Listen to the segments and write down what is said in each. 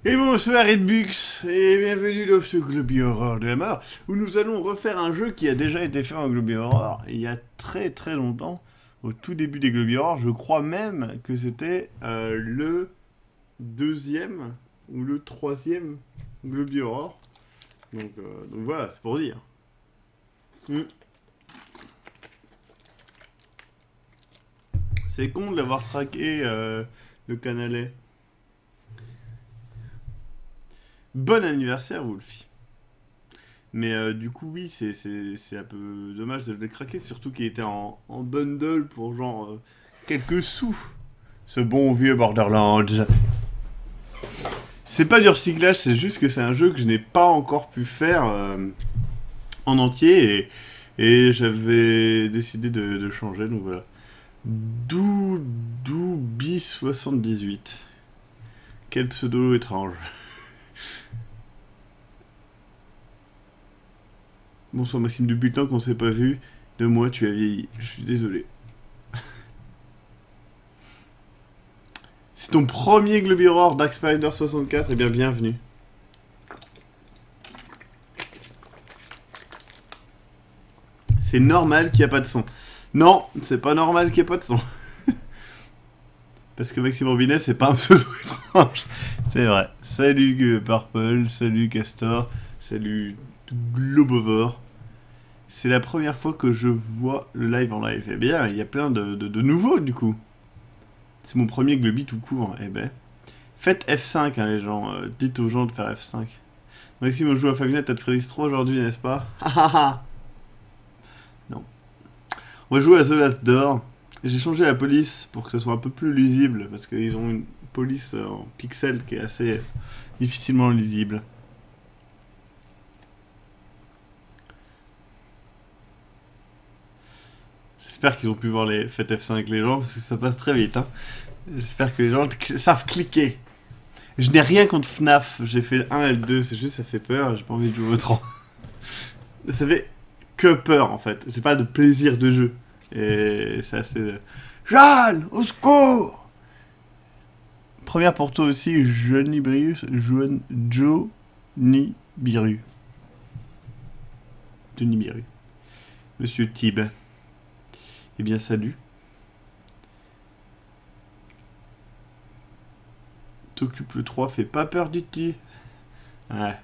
Et bonsoir Redbux, et bienvenue dans ce Globy Horror de la mort, où nous allons refaire un jeu qui a déjà été fait en Globy Horror, il y a très très longtemps, au tout début des Globy Horror. Je crois même que c'était le deuxième ou le troisième Globy Horror. Donc voilà, c'est pour dire. Mm. C'est con de l'avoir traqué le canalet. Bon anniversaire, Wolfie. Mais du coup, oui, c'est un peu dommage de le craquer, surtout qu'il était en bundle pour genre quelques sous. Ce bon vieux Borderlands. C'est pas du recyclage, c'est juste que c'est un jeu que je n'ai pas encore pu faire en entier et j'avais décidé de changer, donc voilà. Doubi78. Quel pseudo étrange. Bonsoir Maxime Dubutin, qu'on s'est pas vu. De moi, tu as vieilli. Je suis désolé. C'est ton premier Globy Horror Dark Spider 64, et bien bienvenue. C'est normal qu'il n'y a pas de son. Non, c'est pas normal qu'il n'y ait pas de son. Parce que Maxime Robinet, c'est pas un pseudo étrange. C'est vrai. Salut Purple, salut Castor, salut Globovore. C'est la première fois que je vois le live en live. Eh bien, il y a plein de nouveaux, du coup. C'est mon premier Globy tout court. Eh ben. Faites F5, hein, les gens. Dites aux gens de faire F5. Maxime, on joue à Five Nights at Freddy's 3 aujourd'hui, n'est-ce pas? Non. On va jouer à The Last Door. J'ai changé la police pour que ce soit un peu plus lisible, parce qu'ils ont une police en pixels qui est assez difficilement lisible. J'espère qu'ils ont pu voir les faites F5 les gens, parce que ça passe très vite. Hein. J'espère que les gens savent cliquer. Je n'ai rien contre FNAF, j'ai fait le 1 et le 2, c'est juste ça fait peur, j'ai pas envie de jouer au 3. Ça fait que peur en fait, j'ai pas de plaisir de jeu. Et c'est assez... Jeanne, au secours! Première pour toi aussi, Johnny Brius, Johnny Biru. Johnny Biru. Monsieur Tib. Eh bien, salut. T'occupe le 3, fait pas peur du tout. Ouais.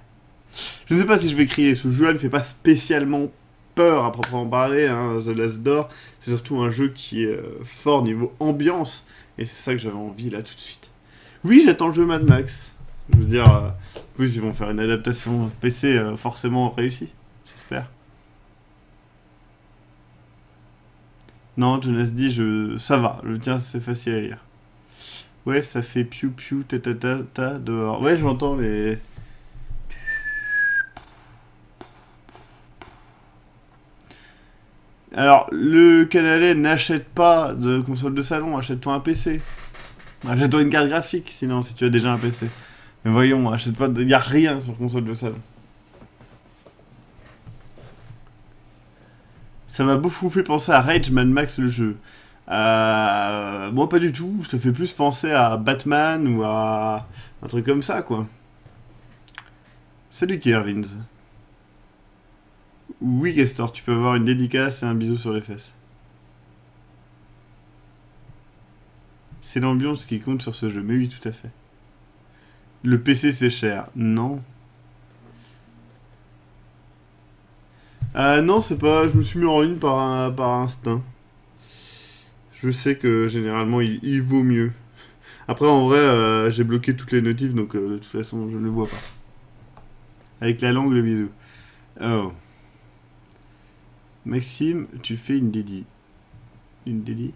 Je ne sais pas si je vais crier, ce jeu-là ne fait pas spécialement peur à proprement parler, hein. The Last Door, c'est surtout un jeu qui est fort niveau ambiance, et c'est ça que j'avais envie là tout de suite. Oui, j'attends le jeu Mad Max. Je veux dire, en plus ils vont faire une adaptation PC forcément réussie, j'espère. Non, Jonas dit, ça va, le tien c'est facile à lire. Ouais, ça fait piou piou ta ta ta ta dehors. Ouais, j'entends les... Alors, le Canalais n'achète pas de console de salon, achète-toi un PC. Achète-toi une carte graphique, sinon, si tu as déjà un PC. Mais voyons, achète pas... Il n'y a rien sur console de salon. Ça m'a beaucoup fait penser à Rage Mad Max le jeu. Moi, pas du tout. Ça fait plus penser à Batman ou à un truc comme ça, quoi. Salut Killervins. Oui, Castor, tu peux avoir une dédicace et un bisou sur les fesses. C'est l'ambiance qui compte sur ce jeu. Mais oui, tout à fait. Le PC, c'est cher. Non. Non, c'est pas... Je me suis mis en ligne par instinct. Je sais que généralement, il vaut mieux. Après, en vrai, j'ai bloqué toutes les notifs, donc de toute façon, je ne le vois pas. Avec la langue, le bisou. Oh. Maxime, tu fais une dédie. Une dédie?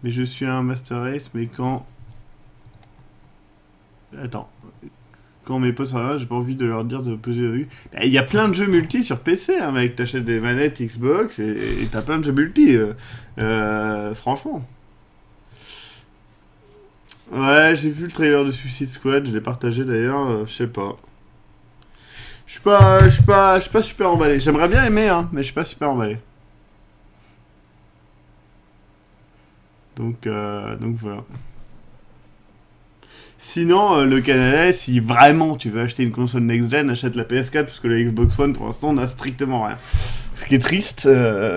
Mais je suis un Master Race, mais quand... Attends. Quand mes potes sont là, j'ai pas envie de leur dire de peser de rue. Il y a plein de jeux multi sur PC, hein, mec. T'achètes des manettes Xbox et t'as plein de jeux multi. Franchement. Ouais, j'ai vu le trailer de Suicide Squad, je l'ai partagé d'ailleurs, je sais pas. Je suis pas super emballé. J'aimerais bien aimer, hein, mais je suis pas super emballé. Donc voilà. Sinon, le Canada, si vraiment tu veux acheter une console next-gen, achète la PS4, parce que la Xbox One, pour l'instant, n'a strictement rien. Ce qui est triste,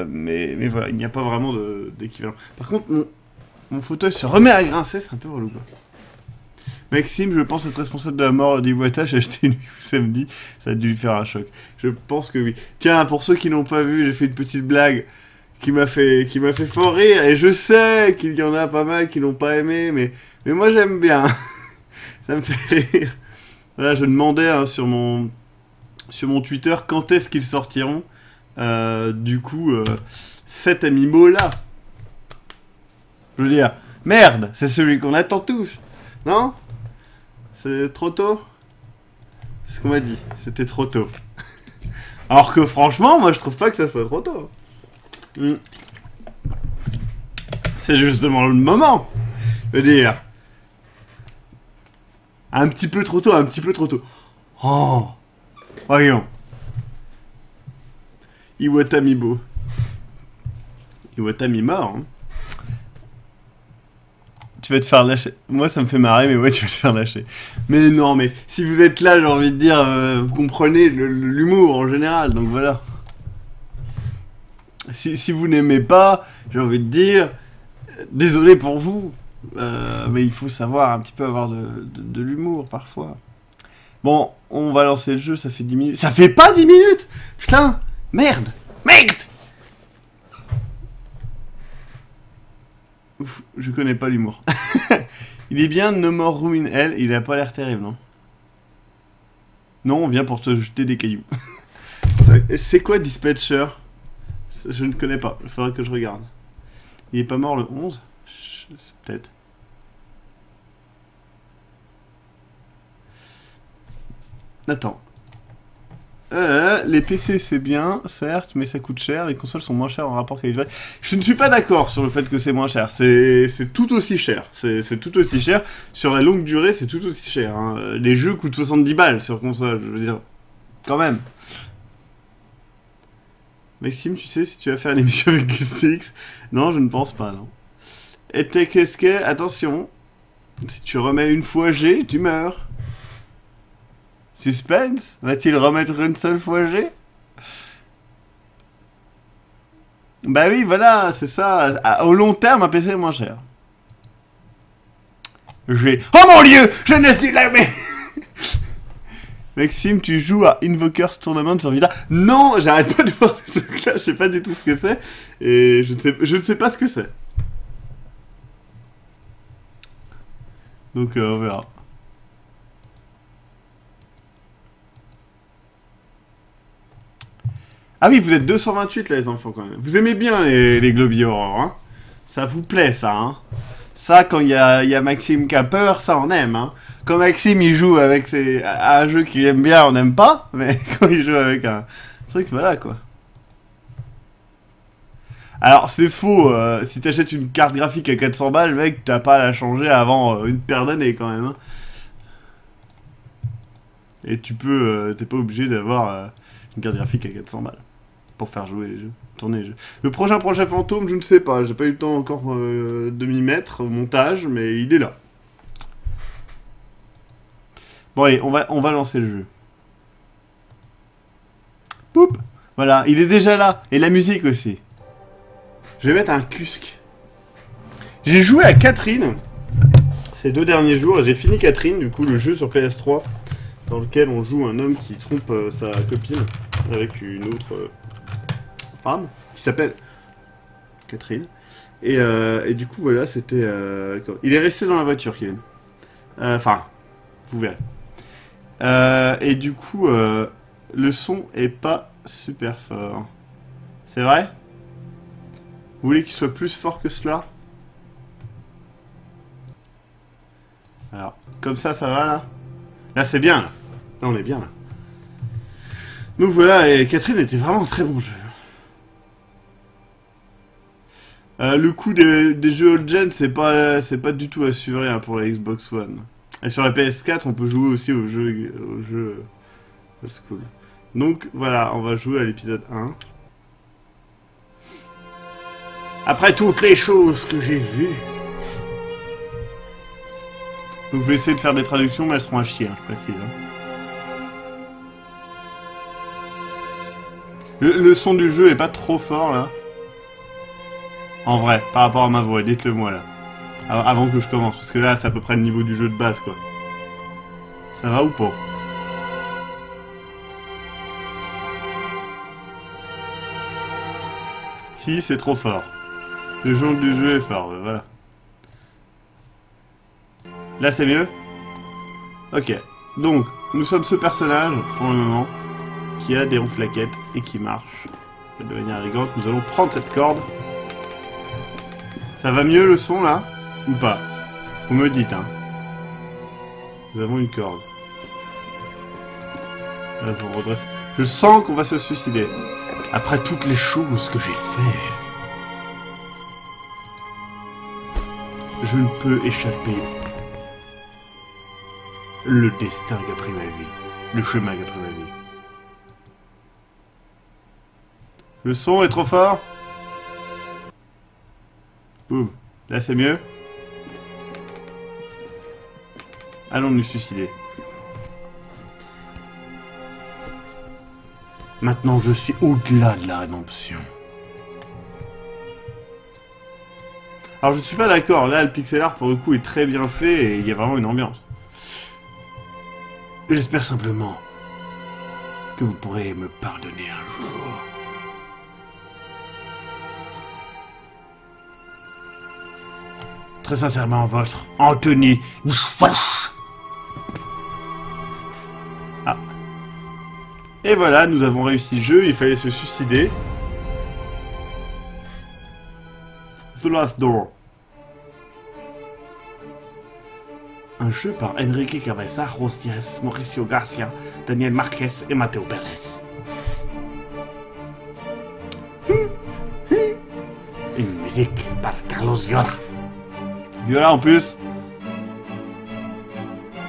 mais voilà, il n'y a pas vraiment d'équivalent. Par contre, mon fauteuil se remet à grincer, c'est un peu relou, quoi. Maxime, je pense être responsable de la mort d'Iwata, j'ai acheté une Wii U samedi, ça a dû lui faire un choc. Je pense que oui. Tiens, pour ceux qui n'ont pas vu, j'ai fait une petite blague qui m'a fait fort rire, et je sais qu'il y en a pas mal qui n'ont pas aimé, mais moi j'aime bien. Ça me fait rire. Voilà, je demandais hein, sur mon Twitter quand est-ce qu'ils sortiront. Du coup, cet amiibo là. Je veux dire, merde, c'est celui qu'on attend tous, non? C'est trop tôt? C'est ce qu'on m'a dit, c'était trop tôt. Alors que franchement, moi je trouve pas que ça soit trop tôt. C'est justement le moment. Je veux dire, un petit peu trop tôt, un petit peu trop tôt. Oh, voyons. Iwata Amiibo. Iwata mi-mort, hein. Tu vas te faire lâcher. Moi, ça me fait marrer, mais ouais, tu vas te faire lâcher. Mais non, mais si vous êtes là, j'ai envie de dire, vous comprenez l'humour en général, donc voilà. Si vous n'aimez pas, j'ai envie de dire, désolé pour vous, mais il faut savoir un petit peu avoir de l'humour parfois. Bon, on va lancer le jeu, ça fait 10 minutes. Ça fait pas 10 minutes! Putain! Merde! Merde! Ouf, je connais pas l'humour. Il est bien No More Room in Hell, il a pas l'air terrible, non? Non, on vient pour te jeter des cailloux. C'est quoi Dispatcher? Je ne connais pas, il faudrait que je regarde. Il est pas mort le 11? Peut-être. Attends. Les PC c'est bien, certes, mais ça coûte cher. Les consoles sont moins chères en rapport qualité-prix. Je ne suis pas d'accord sur le fait que c'est moins cher. C'est tout aussi cher. C'est tout aussi cher. Sur la longue durée, c'est tout aussi cher. Hein. Les jeux coûtent 70 balles sur console, je veux dire. Quand même. Maxime, tu sais si tu vas faire une émission avec GusteX? Non, je ne pense pas, non. Et qu'est-ce que... Attention. Si tu remets une fois G, tu meurs. Suspense? Va-t-il remettre une seule fois G? Bah oui, voilà, c'est ça. Au long terme, un PC est moins cher. G. Oh mon dieu! Je ne suis jamais... Maxime, tu joues à Invokers Tournament sur Vita? Non, j'arrête pas de voir ces trucs-là, je sais pas du tout ce que c'est. Et je ne sais pas ce que c'est. Donc on verra. Ah oui, vous êtes 228 là les enfants quand même. Vous aimez bien les Globi Horror, hein? Ça vous plaît ça, hein? Ça, quand il y a Maxime qui a peur, ça on aime, hein? Quand Maxime il joue avec à un jeu qu'il aime bien, on n'aime pas, mais quand il joue avec un truc, voilà quoi. Alors c'est faux, si t'achètes une carte graphique à 400 balles, mec, t'as pas à la changer avant une paire d'années quand même, hein? Et tu peux, t'es pas obligé d'avoir une carte graphique à 400 balles pour faire jouer les jeux, tourner les jeux. Le prochain projet fantôme, je ne sais pas, j'ai pas eu le temps encore de m'y mettre au montage, mais il est là. Bon allez, on va lancer le jeu. Poup! Voilà, il est déjà là, et la musique aussi. Je vais mettre un Cusc. J'ai joué à Catherine ces 2 derniers jours, et j'ai fini Catherine, du coup le jeu sur PS3, dans lequel on joue un homme qui trompe sa copine avec une autre femme qui s'appelle Catherine. Et du coup, voilà, c'était... Il est resté dans la voiture, Kevin. Enfin, vous verrez. Et du coup, le son est pas super fort. C'est vrai? Vous voulez qu'il soit plus fort que cela? Alors, comme ça va, là? Là, c'est bien, là. Là, on est bien, là. Donc voilà, et Catherine était vraiment un très bon jeu. Le coût des jeux old-gen, c'est pas du tout assuré hein, pour la Xbox One. Et sur la PS4, on peut jouer aussi aux jeux old school. Donc voilà, on va jouer à l'épisode 1. Après toutes les choses que j'ai vues... Donc je vais essayer de faire des traductions, mais elles seront à chier, hein, je précise. Hein. Le son du jeu est pas trop fort, là. En vrai, par rapport à ma voix, dites-le moi, là. Avant que je commence, parce que là, c'est à peu près le niveau du jeu de base, quoi. Ça va ou pas? Si, c'est trop fort. Le son du jeu est fort, voilà. Là, c'est mieux? Ok. Donc, nous sommes ce personnage, pour le moment, qui a des ronflaquettes et qui marche de manière élégante. Nous allons prendre cette corde. Ça va mieux le son, là? Ou pas? Vous me dites, hein. Nous avons une corde. Là, on redresse. Je sens qu'on va se suicider. Après toutes les choses que j'ai fait, je ne peux échapper. Le destin qu'a pris ma vie. Le chemin qu'a pris ma vie. Le son est trop fort. Ouh, là c'est mieux. Allons nous suicider. Maintenant je suis au-delà de la rédemption. Alors je ne suis pas d'accord, là le pixel art pour le coup est très bien fait et il y a vraiment une ambiance. J'espère simplement que vous pourrez me pardonner un jour. Très sincèrement, votre Anthony. Ah. Et voilà, nous avons réussi le jeu, il fallait se suicider. The Last Door. Un jeu par Enrique Cabeza, Rosdias, Mauricio Garcia, Daniel Marquez et Mateo Pérez. Une musique par Carlos Viola. Viola en plus.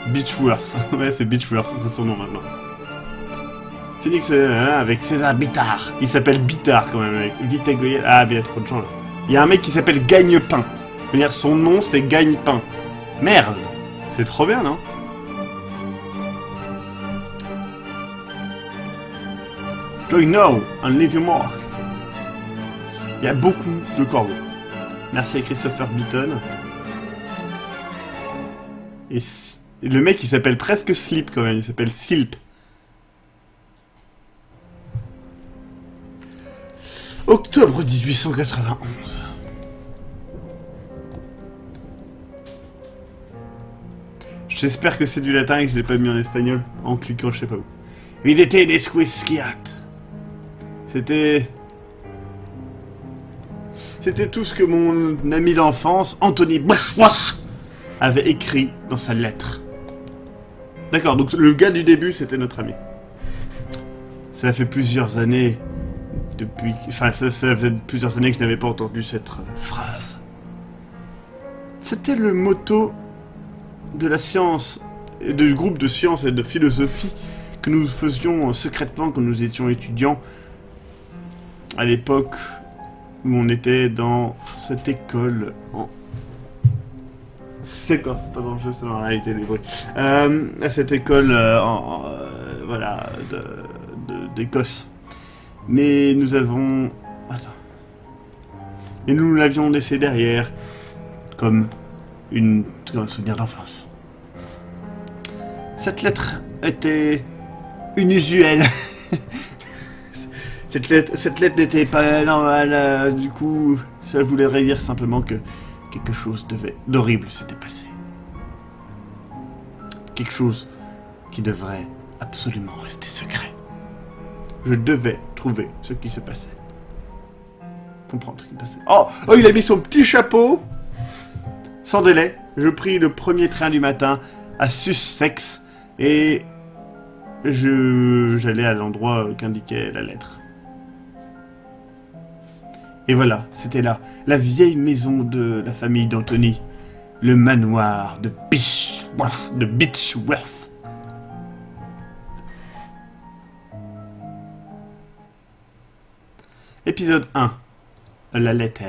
Beechworth. Ouais, c'est Beechworth, c'est son nom maintenant. Phoenix avec César Bittard. Il s'appelle Bittard quand même, avec Vitek Goyel. Ah, il y a trop de gens là. Il y a un mec qui s'appelle Gagne-Pain. Je veux dire, son nom c'est Gagne-Pain. Merde. C'est trop bien, non? Join now and leave your mark. Il y a beaucoup de corbeaux. Merci à Christopher Beaton. Et le mec il s'appelle presque Sleep quand même, il s'appelle Silp. Octobre 1891. J'espère que c'est du latin et que je l'ai pas mis en espagnol en cliquant je sais pas où. Videte desquisquiat. C'était tout ce que mon ami d'enfance, Anthony avait écrit dans sa lettre. D'accord, donc le gars du début, c'était notre ami. Ça fait plusieurs années depuis... Enfin, ça faisait plusieurs années que je n'avais pas entendu cette phrase. C'était le motto de la science, du groupe de sciences et de philosophie que nous faisions secrètement quand nous étions étudiants à l'époque où on était dans cette école en... C'est quoi, c'est pas dans le jeu, c'est dans la réalité les bruits. À cette école voilà, d'Écosse. Mais nous avons... Attends. Et nous l'avions laissé derrière comme un souvenir d'enfance. Cette lettre était inusuelle. Cette lettre n'était pas normale, du coup, ça voudrait dire simplement que quelque chose d'horrible s'était passé. Quelque chose qui devrait absolument rester secret. Je devais trouver ce qui se passait. Comprendre ce qui se passait. Oh, il a mis son petit chapeau. Sans délai, je pris le premier train du matin à Sussex et j'allais à l'endroit qu'indiquait la lettre. Et voilà, c'était là, la vieille maison de la famille d'Anthony, le manoir de Beechworth. Épisode 1. La lettre.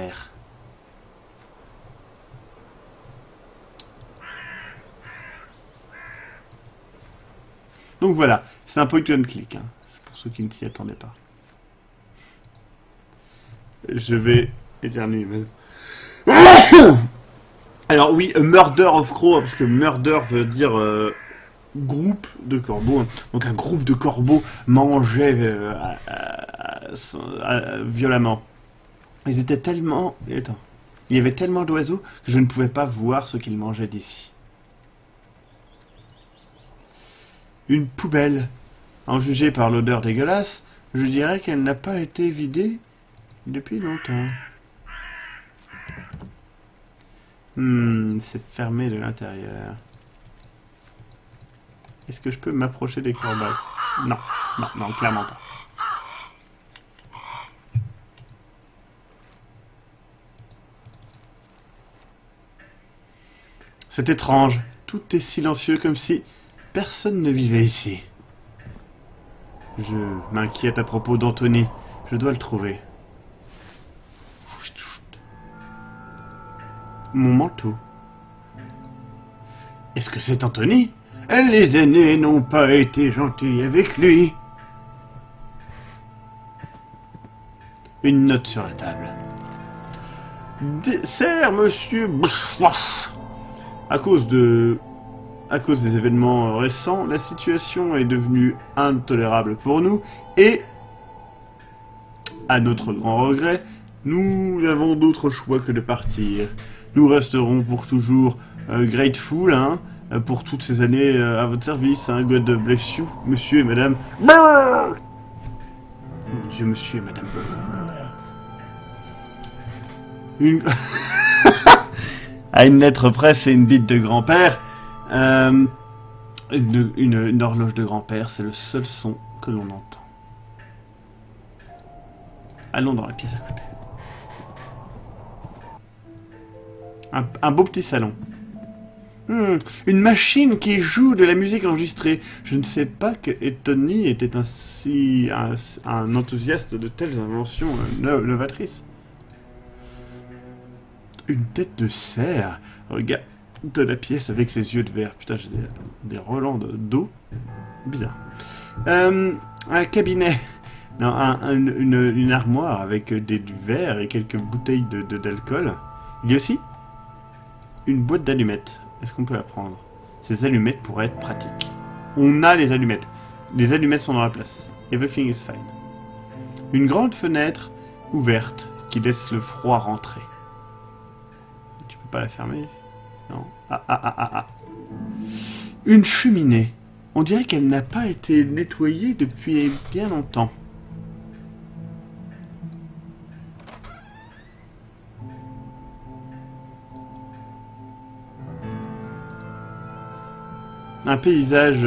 Donc voilà, c'est un point and click. Hein. C'est pour ceux qui ne s'y attendaient pas. Je vais éternuer. Alors oui, Murder of Crow, parce que murder veut dire groupe de corbeaux. Donc un groupe de corbeaux mangeait violemment. Ils étaient tellement... Attends. Il y avait tellement d'oiseaux que je ne pouvais pas voir ce qu'ils mangeaient d'ici. Une poubelle. En juger par l'odeur dégueulasse, je dirais qu'elle n'a pas été vidée depuis longtemps. C'est fermé de l'intérieur. Est-ce que je peux m'approcher des corbeilles? Non, non, non, clairement pas. C'est étrange. Tout est silencieux comme si personne ne vivait ici. Je m'inquiète à propos d'Anthony. Je dois le trouver. Mon manteau. Est-ce que c'est Anthony? Les aînés n'ont pas été gentils avec lui. Une note sur la table. Dessert, monsieur. À cause des événements récents, la situation est devenue intolérable pour nous et, à notre grand regret, nous n'avons d'autre choix que de partir. Nous resterons pour toujours grateful, hein, pour toutes ces années à votre service, hein, God bless you, monsieur et madame. Mon Dieu, monsieur et madame. Une... à une lettre près, c'est une bite de grand-père. Une horloge de grand-père, c'est le seul son que l'on entend. Allons dans la pièce à côté. Un beau petit salon. Une machine qui joue de la musique enregistrée. Je ne sais pas que Tony était ainsi un enthousiaste de telles inventions novatrices. Une tête de cerf. Regarde de la pièce avec ses yeux de verre. Putain, j'ai des relents d'eau. Bizarre. Un cabinet. Non, une armoire avec du verre et quelques bouteilles d'alcool. Il y a aussi une boîte d'allumettes. Est-ce qu'on peut la prendre? Ces allumettes pourraient être pratiques. On a les allumettes. Les allumettes sont dans la place. Everything is fine. Une grande fenêtre ouverte qui laisse le froid rentrer. Tu peux pas la fermer? Non. Ah. Une cheminée. On dirait qu'elle n'a pas été nettoyée depuis bien longtemps. Un paysage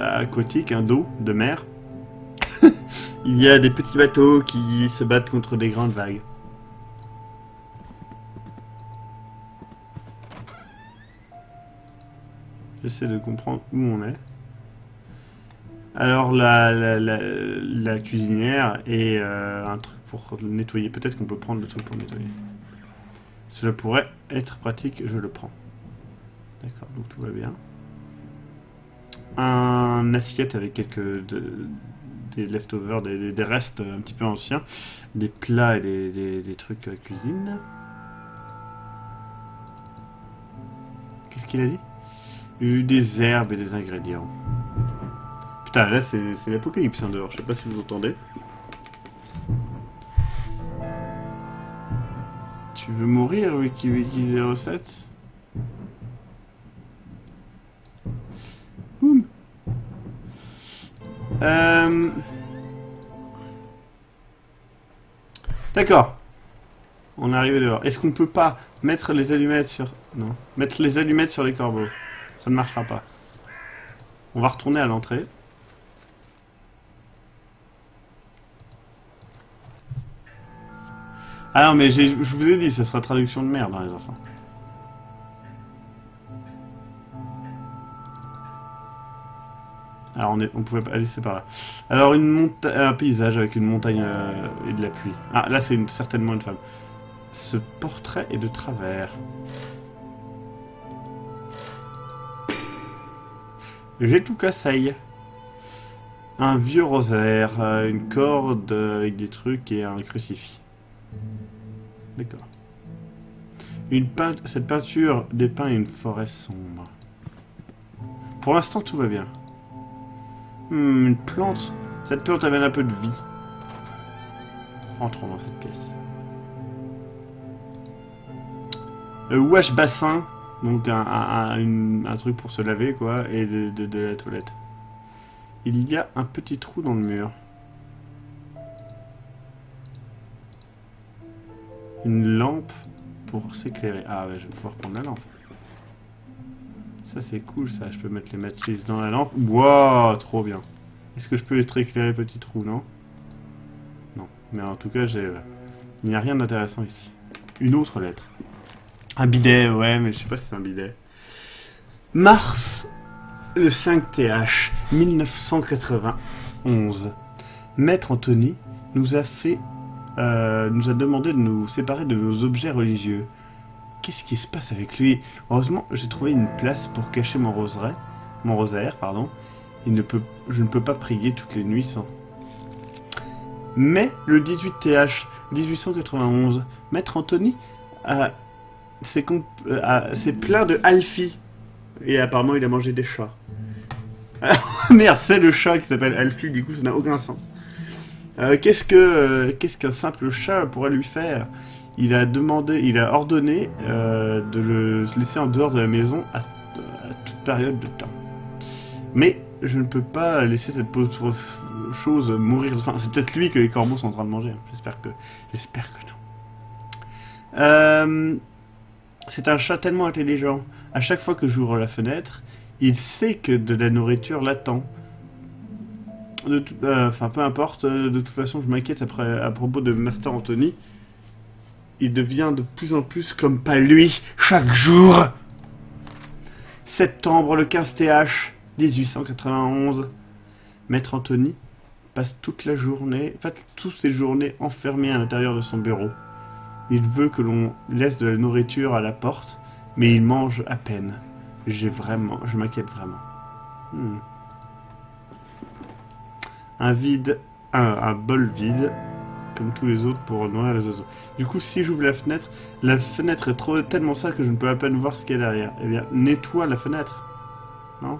aquatique, d'eau, de mer. Il y a des petits bateaux qui se battent contre des grandes vagues. J'essaie de comprendre où on est. Alors la cuisinière et un truc pour nettoyer. Peut-être qu'on peut prendre le truc pour nettoyer. Cela pourrait être pratique, je le prends. D'accord, donc tout va bien. Un assiette avec des leftovers, des restes un petit peu anciens, des plats et des trucs à cuisine. Qu'est-ce qu'il a dit? Des herbes et des ingrédients. Putain, là c'est l'apocalypse hein, dehors, je sais pas si vous entendez. Tu veux mourir, WikiWiki07? Boum. D'accord. On est arrivé dehors. Est-ce qu'on peut pas mettre les allumettes sur... Non. Mettre les allumettes sur les corbeaux. Ça ne marchera pas. On va retourner à l'entrée. Ah non, mais je vous ai dit, ça sera traduction de merde, hein, les enfants. Alors on pouvait pas aller, c'est par là. Alors un paysage avec une montagne et de la pluie. Ah là c'est certainement une femme. Ce portrait est de travers. J'ai tout cassé. Un vieux rosaire, une corde avec des trucs et un crucifix. D'accord. Cette peinture dépeint une forêt sombre. Pour l'instant, tout va bien. Une plante. Cette plante avait un peu de vie. Entrons dans cette pièce. Wash bassin. Donc un truc pour se laver, quoi. Et de la toilette. Il y a un petit trou dans le mur. Une lampe pour s'éclairer. Ah ouais, je vais pouvoir prendre la lampe. Ça c'est cool ça, je peux mettre les matches dans la lampe. Waouh, trop bien. Est-ce que je peux être éclairé petit trou, non? Non, mais en tout cas, il n'y a rien d'intéressant ici. Une autre lettre. Un bidet, ouais, mais je sais pas si c'est un bidet. Mars, le 5 TH, 1991. Maître Anthony nous a demandé de nous séparer de nos objets religieux. Qu'est-ce qui se passe avec lui? Heureusement, j'ai trouvé une place pour cacher mon rosaire, pardon. Je ne peux pas prier toutes les nuits sans. Mais le 18 TH 1891, Maître Anthony s'est plaint de Alfie. Et apparemment, il a mangé des chats. Merde, c'est le chat qui s'appelle Alfie, du coup, ça n'a aucun sens. Qu'est-ce qu'un simple chat pourrait lui faire? Il a ordonné de le laisser en dehors de la maison à toute période de temps. Mais je ne peux pas laisser cette pauvre chose mourir de faim. C'est peut-être lui que les corbeaux sont en train de manger. J'espère que non. C'est un chat tellement intelligent. À chaque fois que j'ouvre la fenêtre, il sait que de la nourriture l'attend. Enfin, peu importe. De toute façon, je m'inquiète à propos de Master Anthony. Il devient de plus en plus comme pas lui, chaque jour. Septembre, le 15 TH, 1891. Maître Anthony passe toutes ses journées enfermé à l'intérieur de son bureau. Il veut que l'on laisse de la nourriture à la porte, mais il mange à peine. Je m'inquiète vraiment. Un bol vide, comme tous les autres pour nourrir les oiseaux. Du coup, si j'ouvre la fenêtre est tellement sale que je ne peux à peine voir ce qu'il y a derrière. Eh bien, nettoie la fenêtre. Non?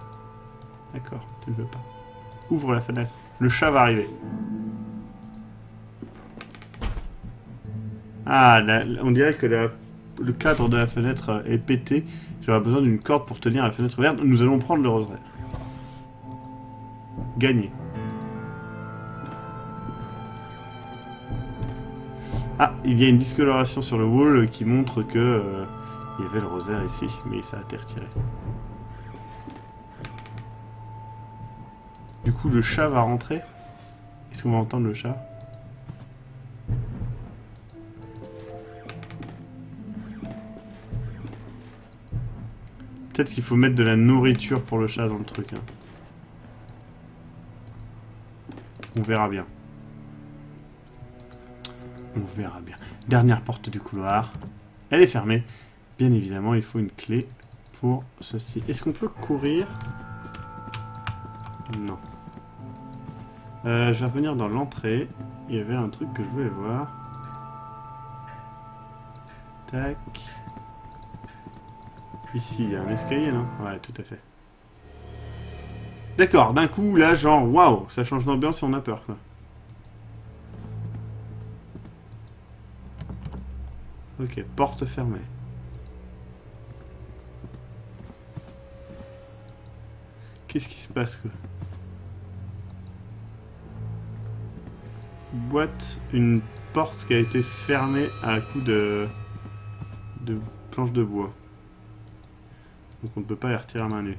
D'accord, tu ne veux pas. Ouvre la fenêtre. Le chat va arriver. Ah, on dirait que le cadre de la fenêtre est pété. J'aurai besoin d'une corde pour tenir la fenêtre ouverte. Nous allons prendre le rosaire. Gagner. Ah, il y a une discoloration sur le wall qui montre que il y avait le rosaire ici, mais ça a été retiré. Du coup, le chat va rentrer. Est-ce qu'on va entendre le chat? Peut-être qu'il faut mettre de la nourriture pour le chat dans le truc. Hein. On verra bien. On verra bien. Dernière porte du couloir. Elle est fermée. Bien évidemment, il faut une clé pour ceci. Est-ce qu'on peut courir? Non. Je vais revenir dans l'entrée. Il y avait un truc que je voulais voir. Tac. Ici, il y a un escalier, non? Ouais, tout à fait. D'accord, d'un coup, là, genre, waouh, ça change d'ambiance et on a peur, quoi. Ok, porte fermée. Qu'est-ce qui se passe, quoi? Boîte, une porte qui a été fermée à coup de planches de bois. Donc on ne peut pas les retirer à main nue.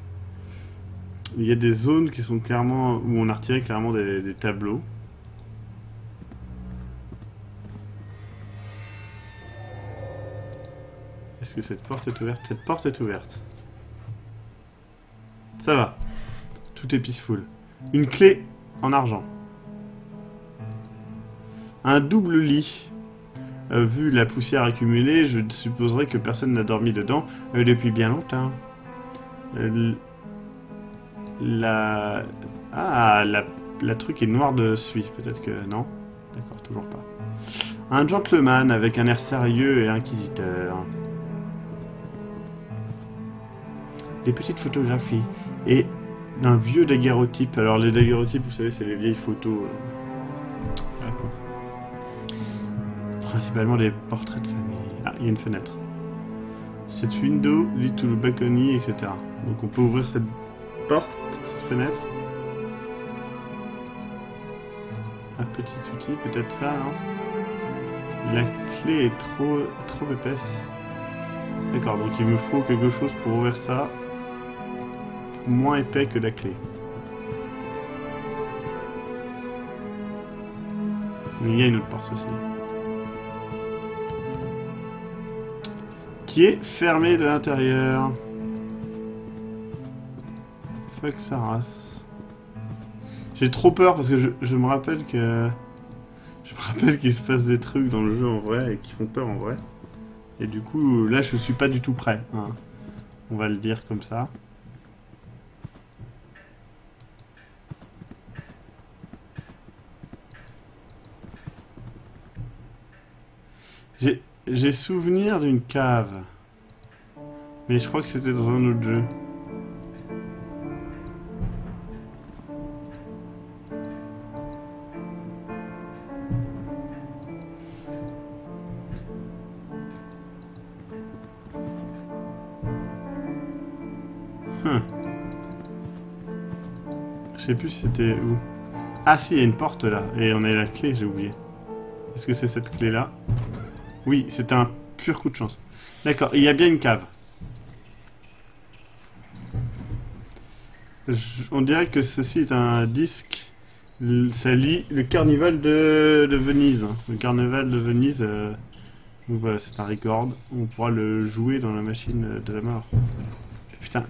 Il y a des zones qui sont clairement... où on a retiré clairement des tableaux. Est-ce que cette porte est ouverte? Cette porte est ouverte. Ça va. Tout est peaceful. Une clé en argent. Un double lit. Vu la poussière accumulée, je supposerais que personne n'a dormi dedans depuis bien longtemps. La la truc est noire dessus. Peut-être que... Non. D'accord, toujours pas. Un gentleman avec un air sérieux et inquisiteur. Des petites photographies. Et un vieux daguerreotype. Alors les daguerreotypes, vous savez, c'est les vieilles photos. Voilà, quoi. Principalement des portraits de famille. Ah, il y a une fenêtre. Cette window lead to the balcony, etc. Donc on peut ouvrir cette porte, cette fenêtre. Un petit outil, peut-être ça, non? La clé est trop épaisse. D'accord, donc il me faut quelque chose pour ouvrir ça. Moins épais que la clé. Mais il y a une autre porte aussi. Qui est fermée de l'intérieur. Fuck sa race. J'ai trop peur parce que je me rappelle que... Je me rappelle qu'il se passe des trucs dans le jeu en vrai et qui font peur en vrai. Et du coup, là, je suis pas du tout prêt. Hein. On va le dire comme ça. J'ai souvenir d'une cave. Mais je crois que c'était dans un autre jeu. Je sais plus si c'était où. Ah si, il y a une porte là. Et on a la clé, j'ai oublié. Est-ce que c'est cette clé là? Oui, c'était un pur coup de chance. D'accord, il y a bien une cave. On dirait que ceci est un disque. Ça lit le carnaval de Venise. Le carnaval de Venise. Donc voilà, c'est un record. On pourra le jouer dans la machine de la mort. Putain.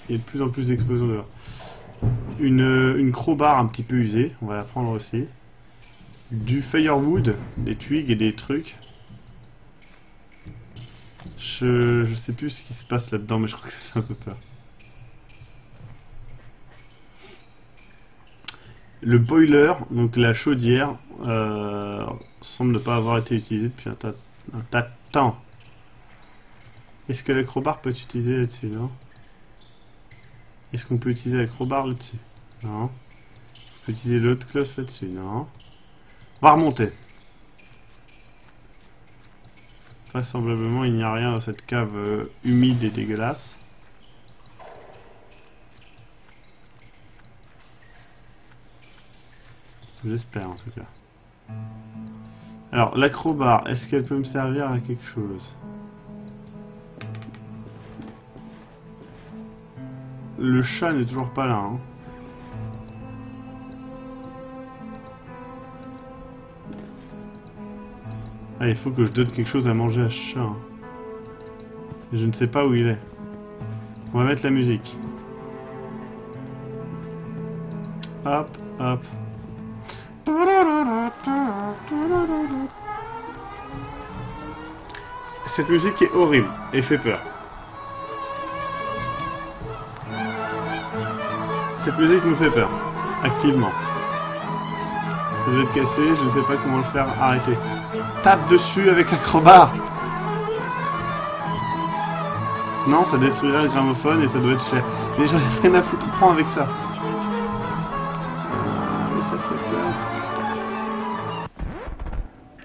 Il y a de plus en plus d'explosions dehors. Une crowbar un petit peu usée. On va la prendre aussi. Du firewood. Des twigs et des trucs. Je sais plus ce qui se passe là-dedans, mais je crois que ça fait un peu peur. Le boiler, donc la chaudière, semble ne pas avoir été utilisée depuis un tas de temps. Est-ce que la crowbar peut être utilisée là-dessus, non? Est-ce qu'on peut utiliser la crowbar là-dessus? Non. On peut utiliser l'autre cloche là-dessus? Non. On va remonter. Vraisemblablement, il n'y a rien dans cette cave humide et dégueulasse. J'espère en tout cas. Alors, la crowbar, est-ce qu'elle peut me servir à quelque chose? Le chat n'est toujours pas là, hein. Ah, il faut que je donne quelque chose à manger à ce chat. Hein. Je ne sais pas où il est. On va mettre la musique. Hop, hop. Cette musique est horrible et fait peur. Cette musique me fait peur, activement. Ça doit être cassé, je ne sais pas comment le faire arrêter. Tape dessus avec la crowbar. Non, ça détruirait le gramophone et ça doit être cher. Mais j'en ai rien à foutre, prends avec ça. Mais ça fait peur.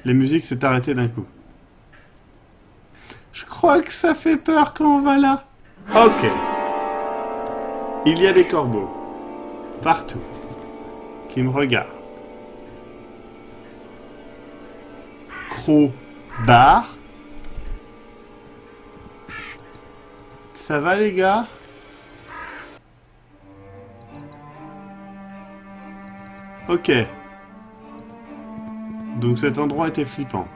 La musique s'est arrêtée d'un coup. Je crois que ça fait peur quand on va là. Ok. Il y a des corbeaux. Partout. Qui me regardent. Crowbar. Ça va les gars? Ok. Donc cet endroit était flippant.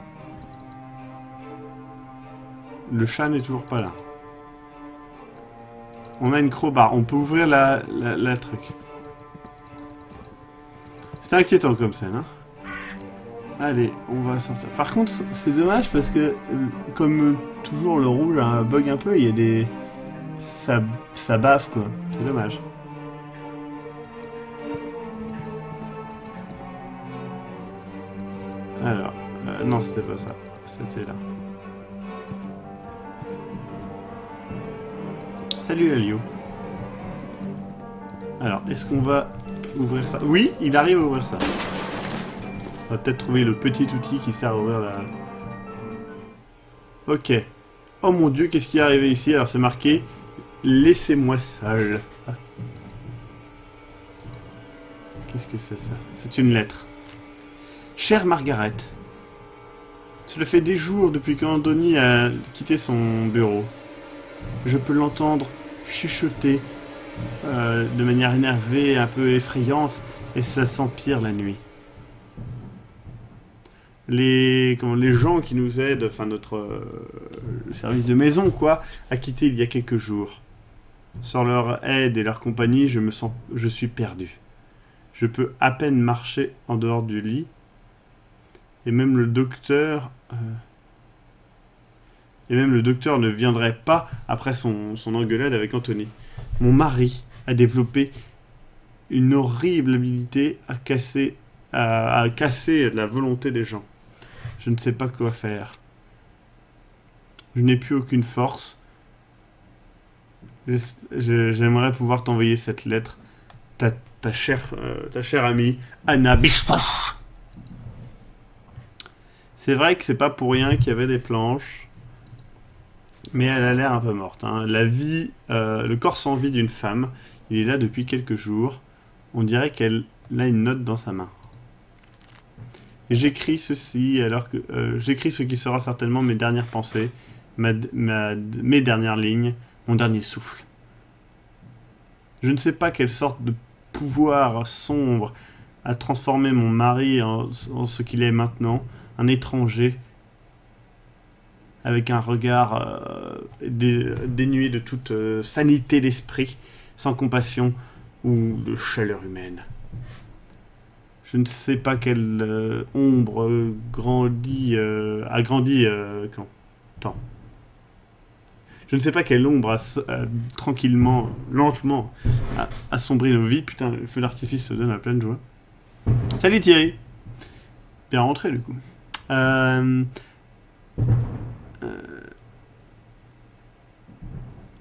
Le chat n'est toujours pas là. On a une crowbar. On peut ouvrir la truc. C'est inquiétant comme scène, hein. Allez, on va sortir. Par contre, c'est dommage parce que, comme toujours, le rouge a un bug un peu. Il y a des... Ça baffe, quoi. C'est dommage. Alors, non, c'était pas ça. C'était là. Salut Elio. Alors, est-ce qu'on va ouvrir ça? Oui, il arrive à ouvrir ça. On va peut-être trouver le petit outil qui sert à ouvrir la... Ok. Oh mon dieu, qu'est-ce qui est arrivé ici? Alors c'est marqué « Laissez-moi seul ». Qu'est-ce que c'est ça? C'est une lettre. Chère Margaret, cela fait des jours depuis qu'Anthony a quitté son bureau. Je peux l'entendre chuchoter de manière énervée, un peu effrayante, et ça s'empire la nuit. Les gens qui nous aident, enfin notre service de maison, quoi, a quitté il y a quelques jours. Sans leur aide et leur compagnie, je suis perdu. Je peux à peine marcher en dehors du lit. Et même le docteur... ne viendrait pas après son engueulade avec Anthony. Mon mari a développé une horrible habilité à casser la volonté des gens. Je ne sais pas quoi faire. Je n'ai plus aucune force. J'aimerais pouvoir t'envoyer cette lettre. Ta chère amie, Anna Bischoff. C'est vrai que c'est pas pour rien qu'il y avait des planches. Mais elle a l'air un peu morte. Hein. Le corps sans vie d'une femme, il est là depuis quelques jours. On dirait qu'elle a une note dans sa main. Et j'écris ceci, alors que j'écris ce qui sera certainement mes dernières pensées, mes dernières lignes, mon dernier souffle. Je ne sais pas quelle sorte de pouvoir sombre a transformé mon mari en ce qu'il est maintenant, un étranger, avec un regard dénué de toute sanité d'esprit, sans compassion ou de chaleur humaine. Je ne sais pas quelle ombre a grandi tant. Je ne sais pas quelle ombre a tranquillement, lentement, assombri nos vies. Putain, le feu d'artifice se donne à pleine joie. Salut Thierry. Bien rentré du coup.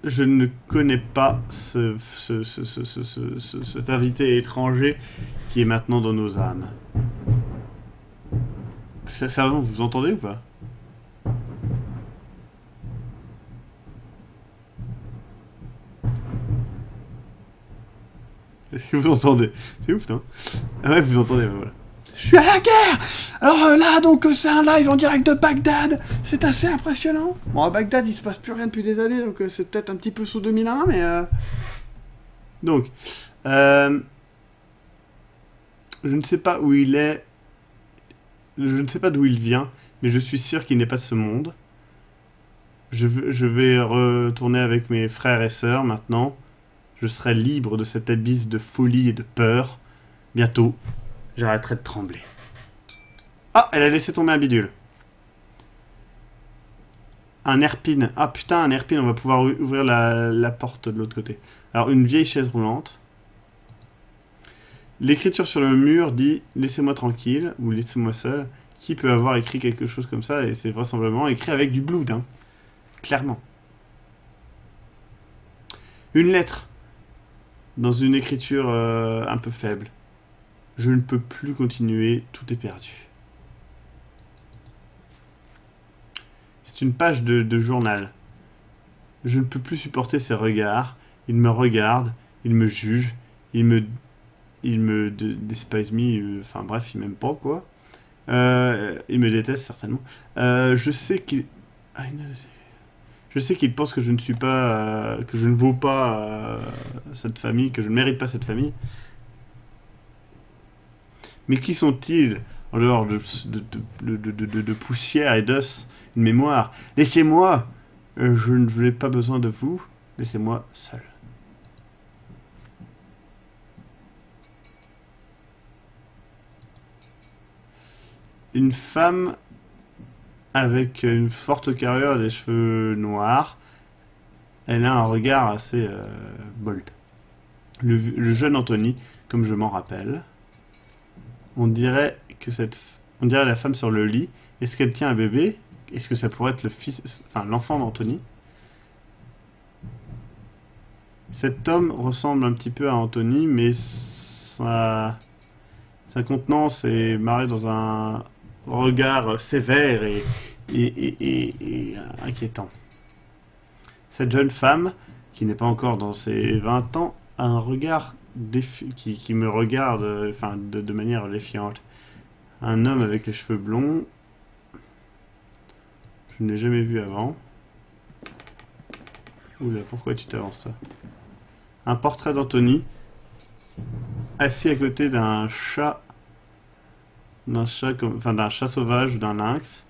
Je ne connais pas cet invité étranger qui est maintenant dans nos âmes. Sérieusement, vous entendez ou pas? Est-ce que vous entendez? C'est ouf, non? Ah ouais, vous entendez, voilà. Je suis à la guerre! Alors là, donc, c'est un live en direct de Bagdad. C'est assez impressionnant. Bon, à Bagdad, il se passe plus rien depuis des années, donc c'est peut-être un petit peu sous 2001, mais... Donc, je ne sais pas où il est. Je ne sais pas d'où il vient, mais je suis sûr qu'il n'est pas de ce monde. Je vais retourner avec mes frères et sœurs maintenant. Je serai libre de cet abysse de folie et de peur. Bientôt, j'arrêterai de trembler. Ah, elle a laissé tomber un bidule. Un airpin. Ah putain, un airpin, on va pouvoir ouvrir la porte de l'autre côté. Alors, une vieille chaise roulante. L'écriture sur le mur dit « Laissez-moi tranquille » ou « Laissez-moi seul ». Qui peut avoir écrit quelque chose comme ça? Et c'est vraisemblablement écrit avec du blood, hein. Clairement. Une lettre. Dans une écriture un peu faible. Je ne peux plus continuer, tout est perdu. C'est une page de journal. Je ne peux plus supporter ses regards. Il me regarde, il me juge, il me despise me, enfin bref, il m'aime pas, quoi. Il me déteste, certainement. Je sais qu'il... Je sais qu'il pense que je ne suis pas... que je ne vaux pas cette famille, que je ne mérite pas cette famille. Mais qui sont-ils en dehors de poussière et d'os? Une mémoire. Laissez-moi. Je n'ai pas besoin de vous. Laissez-moi seul. Une femme avec une forte carrure et des cheveux noirs. Elle a un regard assez bold. Le jeune Anthony, comme je m'en rappelle. On dirait que On dirait la femme sur le lit. Est-ce qu'elle tient un bébé? Est-ce que ça pourrait être le fils... Enfin, l'enfant d'Anthony? Cet homme ressemble un petit peu à Anthony, mais sa contenance est marrée dans un regard sévère et inquiétant. Cette jeune femme, qui n'est pas encore dans ses 20 ans, a un regard qui me regarde enfin, de manière défiante. Un homme avec les cheveux blonds. Je ne l'ai jamais vu avant. Oula, pourquoi tu t'avances, toi? Un portrait d'Anthony, assis à côté d'un chat... d'un chat sauvage ou d'un lynx.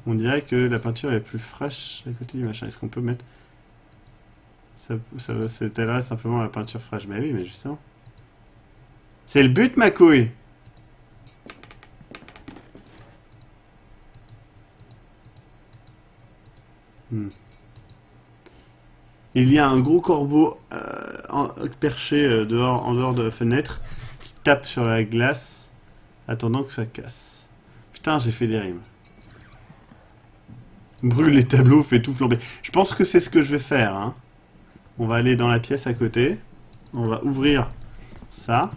On dirait que la peinture est plus fraîche à côté du machin. Est-ce qu'on peut mettre... C'était là simplement la peinture fraîche. Mais oui, mais justement. C'est le but, ma couille! Il y a un gros corbeau perché en dehors de la fenêtre qui tape sur la glace attendant que ça casse. Putain, j'ai fait des rimes. Brûle les tableaux, fait tout flamber. Je pense que c'est ce que je vais faire. Hein. On va aller dans la pièce à côté. On va ouvrir ça.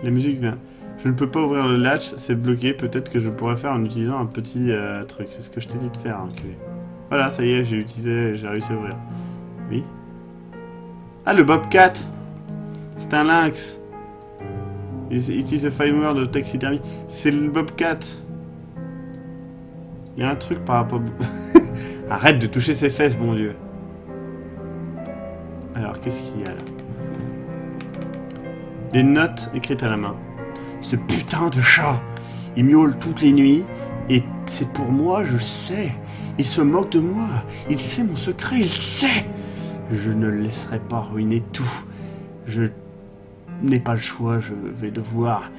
La musique vient. Je ne peux pas ouvrir le latch, c'est bloqué. Peut-être que je pourrais faire en utilisant un petit truc. C'est ce que je t'ai dit de faire. Hein, voilà, ça y est, j'ai réussi à ouvrir. Oui. Ah, le Bobcat! C'est un lynx. It is a fiber de taxidermie. C'est le Bobcat. Il y a un truc par rapport... Arrête de toucher ses fesses, bon Dieu. Alors, qu'est-ce qu'il y a là? Des notes écrites à la main. Ce putain de chat, il miaule toutes les nuits, et c'est pour moi, je sais. Il se moque de moi, il sait mon secret, il sait. Je ne le laisserai pas ruiner tout. Je n'ai pas le choix, je vais devoir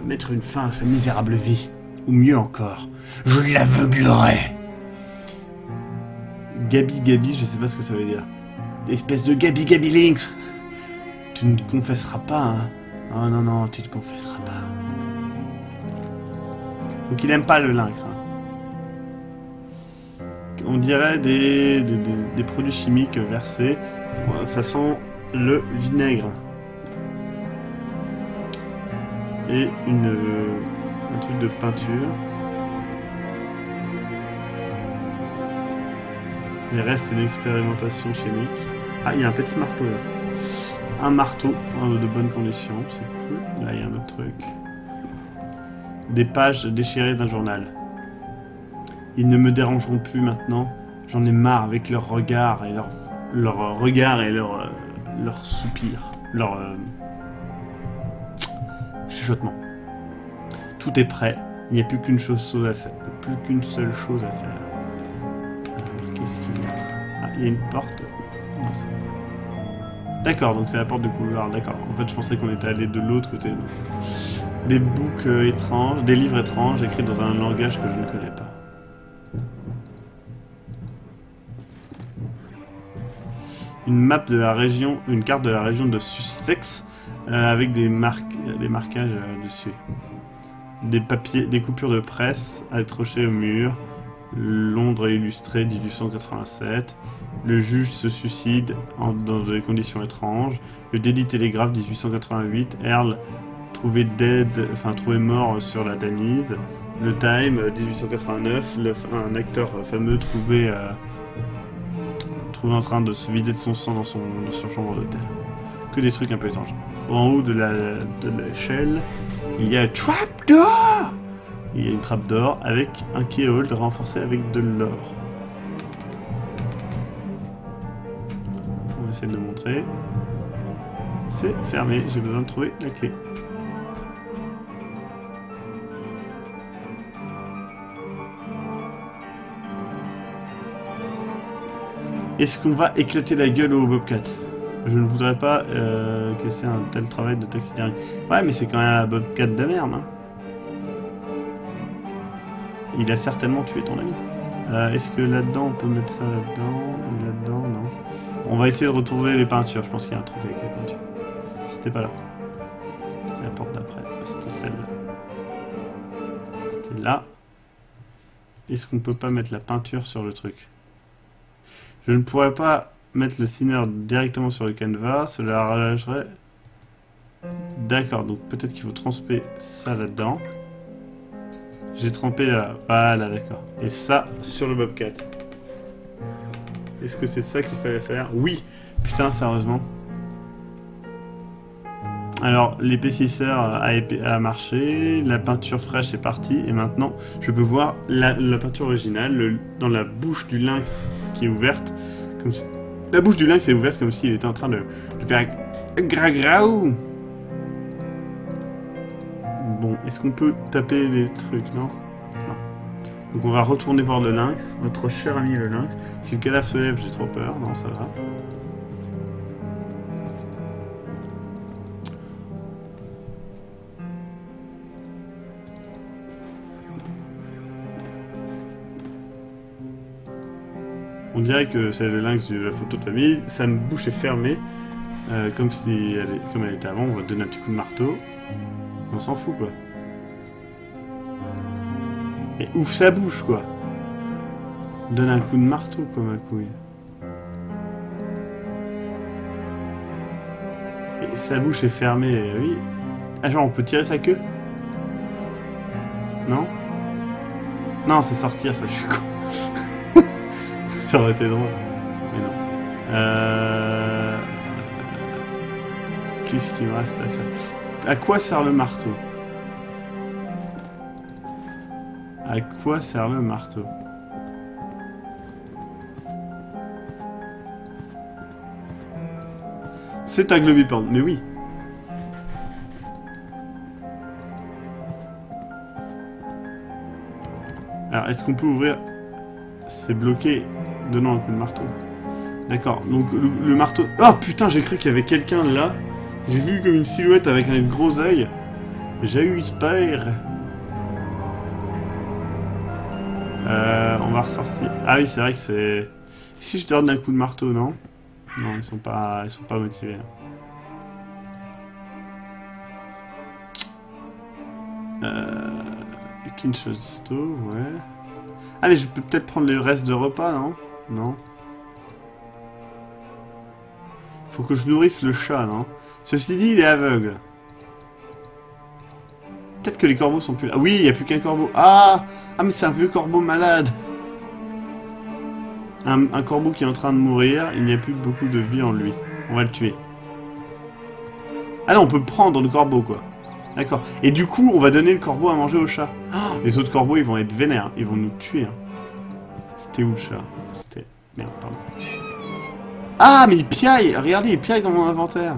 mettre une fin à sa misérable vie. Ou mieux encore, je l'aveuglerai. Gabi, je sais pas ce que ça veut dire. Espèce de Gabi Lynx. Tu ne confesseras pas, hein. Oh non, non, tu ne confesseras pas. Donc il aime pas le lynx. Hein. On dirait des produits chimiques versés. Ça sent le vinaigre. Et un truc de peinture. Les restes d'une expérimentation chimique. Ah, il y a un petit marteau là. Un marteau de bonnes conditions, c'est cool. Là, il y a un autre truc. Des pages déchirées d'un journal. Ils ne me dérangeront plus maintenant. J'en ai marre avec leur regard et leur soupir, leur chuchotement. Tout est prêt. Il n'y a plus qu'une chose à faire. Plus qu'une seule chose à faire. Alors, qu'est-ce qu'il y a? Ah, il y a une porte. D'accord, donc c'est la porte de couloir, d'accord. En fait, je pensais qu'on était allé de l'autre côté. Donc. Des books étranges, des livres étranges, écrits dans un langage que je ne connais pas. Une map de la région, une carte de la région de Sussex, avec des marquages dessus. Des papiers, des coupures de presse accrochées au mur. Londres illustré 1887. Le juge se suicide dans des conditions étranges. Le Daily Telegraph 1888. Earl trouvé mort sur la Tamise. Le Time 1889. Un acteur fameux trouvé en train de se vider de son sang dans son chambre d'hôtel. Que des trucs un peu étranges. En haut de l'échelle, il y a Trapdoor. Il y a une trappe d'or avec un keyhole renforcé avec de l'or. On va essayer de le montrer. C'est fermé, j'ai besoin de trouver la clé. Est-ce qu'on va éclater la gueule au Bobcat? Je ne voudrais pas casser un tel travail de taxidermie. Ouais, mais c'est quand même un Bobcat de merde, hein. Il a certainement tué ton ami. Est-ce que là-dedans, on peut mettre ça là-dedans? Ou là-dedans, non. On va essayer de retrouver les peintures. Je pense qu'il y a un truc avec les peintures. C'était pas là. C'était la porte d'après. C'était celle-là. C'était là. Est-ce qu'on peut pas mettre la peinture sur le truc? Je ne pourrais pas mettre le thinner directement sur le canevas. Cela rallogerait. D'accord, donc peut-être qu'il faut tremper ça là-dedans. J'ai trempé là. Voilà, d'accord. Et ça sur le Bobcat. Est-ce que c'est ça qu'il fallait faire? Oui. Putain, sérieusement. Alors, l'épaississeur a marché, la peinture fraîche est partie, et maintenant, je peux voir la peinture originale dans la bouche du lynx qui est ouverte. Comme si... La bouche du lynx est ouverte comme s'il était en train de faire gragraou. Bon, est-ce qu'on peut taper les trucs? Non. Donc on va retourner voir le lynx, notre cher ami le lynx. Si le cadavre se lève, j'ai trop peur. Non, ça va. On dirait que c'est le lynx de la photo de famille. Sa bouche est fermée, comme elle était avant. On va donner un petit coup de marteau. On s'en fout, quoi. Et ouvre sa bouche, quoi. Donne un coup de marteau, quoi, ma couille. Et sa bouche est fermée, oui. Ah, genre, on peut tirer sa queue? Non? Non, c'est sortir, ça, je suis con. Ça aurait été drôle. Mais non. Qu'est-ce qu'il me reste à faire? À quoi sert le marteau? À quoi sert le marteau? C'est un globipande, mais oui. Alors, est-ce qu'on peut ouvrir? C'est bloqué. Donnant un coup de marteau. D'accord, donc le marteau... Oh putain, j'ai cru qu'il y avait quelqu'un là. J'ai vu comme une silhouette avec un gros œil. J'ai eu peur. On va ressortir. Ah oui, c'est vrai que c'est... Si je te donne un coup de marteau, non? Non, ils sont pas motivés. Kinshasa stove, ouais. Ah mais je peux peut-être prendre le reste de repas, non? Non. Faut que je nourrisse le chat, non? Ceci dit, il est aveugle. Peut-être que les corbeaux sont plus là. Ah oui, il n'y a plus qu'un corbeau. Ah! Ah mais c'est un vieux corbeau malade. Un corbeau qui est en train de mourir, il n'y a plus beaucoup de vie en lui. On va le tuer. Ah non, on peut prendre le corbeau, quoi. D'accord. Et du coup, on va donner le corbeau à manger au chat. Oh, les autres corbeaux, ils vont être vénères. Ils vont nous tuer. Hein. C'était où le chat? C'était... Merde, pardon. Ah, mais il piaille! Regardez, il piaille dans mon inventaire.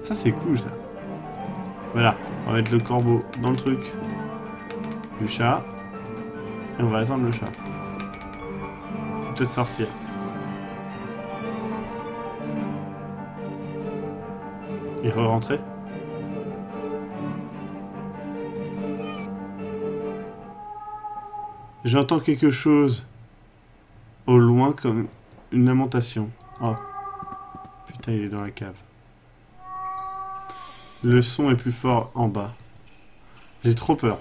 Ça, c'est cool, ça. Voilà. On va mettre le corbeau dans le truc. Le chat. Et on va attendre le chat. Faut peut-être sortir. Et re-rentrer. J'entends quelque chose au loin comme une lamentation. Oh. Putain, il est dans la cave. Le son est plus fort en bas. J'ai trop peur.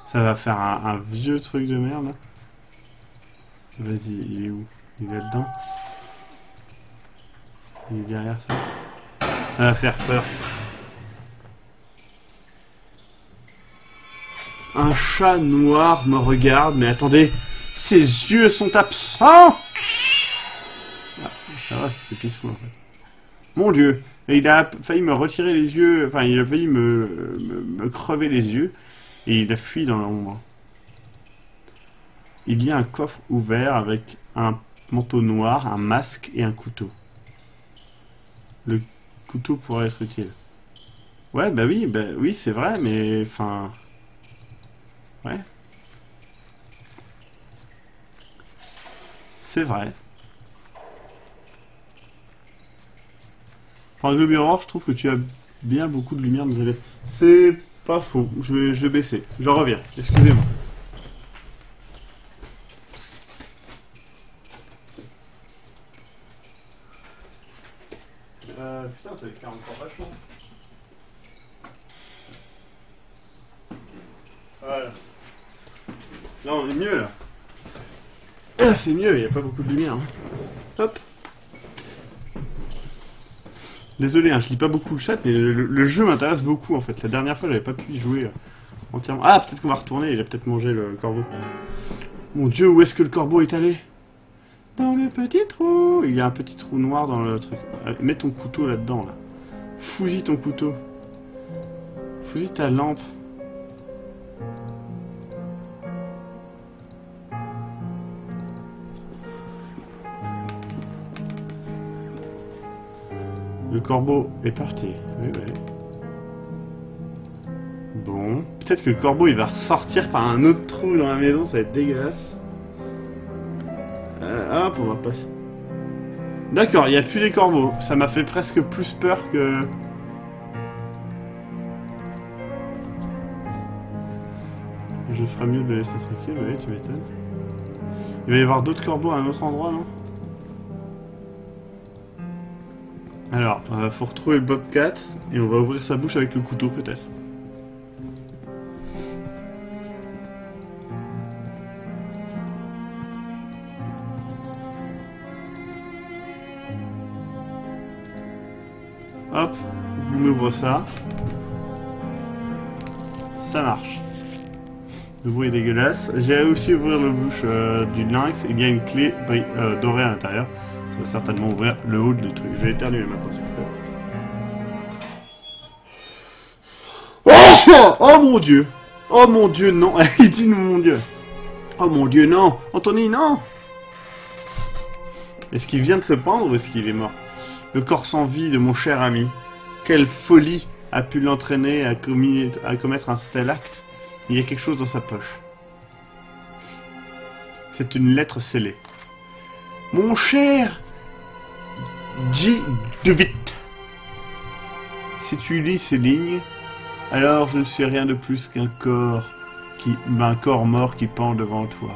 Ça va faire un vieux truc de merde. Vas-y, il est où? Il est là-dedans? Il est derrière ça. Ça va faire peur. Un chat noir me regarde, mais attendez, ses yeux sont absents. Ah, ça va, c'était peaceful en fait. Mon Dieu, et il a failli me retirer les yeux, enfin il a failli me crever les yeux, et il a fui dans l'ombre. Il y a un coffre ouvert avec un manteau noir, un masque et un couteau. Le couteau pourrait être utile. Ouais, bah oui, c'est vrai, mais enfin... Ouais. C'est vrai. Pour un Globulor, je trouve que tu as bien beaucoup de lumière nous avait... C'est pas faux, je vais baisser. Je reviens, excusez-moi. Putain, ça fait 43 vachement. Voilà. Là, on est mieux, là. Ah, c'est mieux, il n'y a pas beaucoup de lumière. Hein. Hop. Désolé, hein, je lis pas beaucoup le chat, mais le jeu m'intéresse beaucoup, en fait. La dernière fois, j'avais pas pu y jouer entièrement. Ah, peut-être qu'on va retourner, il a peut-être mangé le corbeau. Mon Dieu, où est-ce que le corbeau est allé? Dans le petit trou. Il y a un petit trou noir dans le truc. Mets ton couteau là-dedans, là. Fouille ton couteau. Fouille ta lampe. Le corbeau est parti. Oui, oui. Bon. Peut-être que le corbeau, il va ressortir par un autre trou dans la maison, ça va être dégueulasse. Hop, on va passer. D'accord, il n'y a plus les corbeaux. Ça m'a fait presque plus peur que... Je ferais mieux de le laisser tranquille, oui, tu m'étonnes. Il va y avoir d'autres corbeaux à un autre endroit, non? Alors, faut retrouver le Bobcat, et on va ouvrir sa bouche avec le couteau, peut-être. Hop, on ouvre ça. Ça marche. Le bruit est dégueulasse. J'ai aussi ouvrir la bouche du lynx. Il y a une clé dorée à l'intérieur. Ça va certainement ouvrir le haut du truc. Je vais éternuer maintenant, s'il vous plaît. Oh mon Dieu! Oh mon Dieu, non! Il dit mon Dieu! Oh mon Dieu, non! Anthony, non! Est-ce qu'il vient de se pendre ou est-ce qu'il est mort? Le corps sans vie de mon cher ami. Quelle folie a pu l'entraîner à commettre un tel acte? Il y a quelque chose dans sa poche. C'est une lettre scellée. Mon cher J. DeWitt, si tu lis ces lignes, alors je ne suis rien de plus qu'un corps mort qui pend devant toi.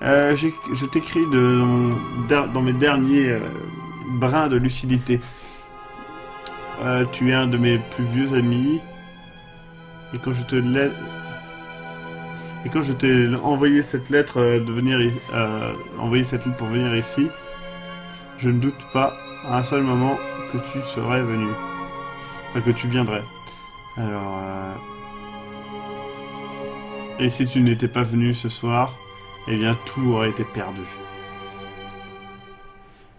Je t'écris dans mes derniers brins de lucidité. Tu es un de mes plus vieux amis. Et quand je t'ai envoyé cette lettre pour venir ici, je ne doute pas à un seul moment que tu serais venu. Enfin, que tu viendrais. Alors... Et si tu n'étais pas venu ce soir, eh bien tout aurait été perdu.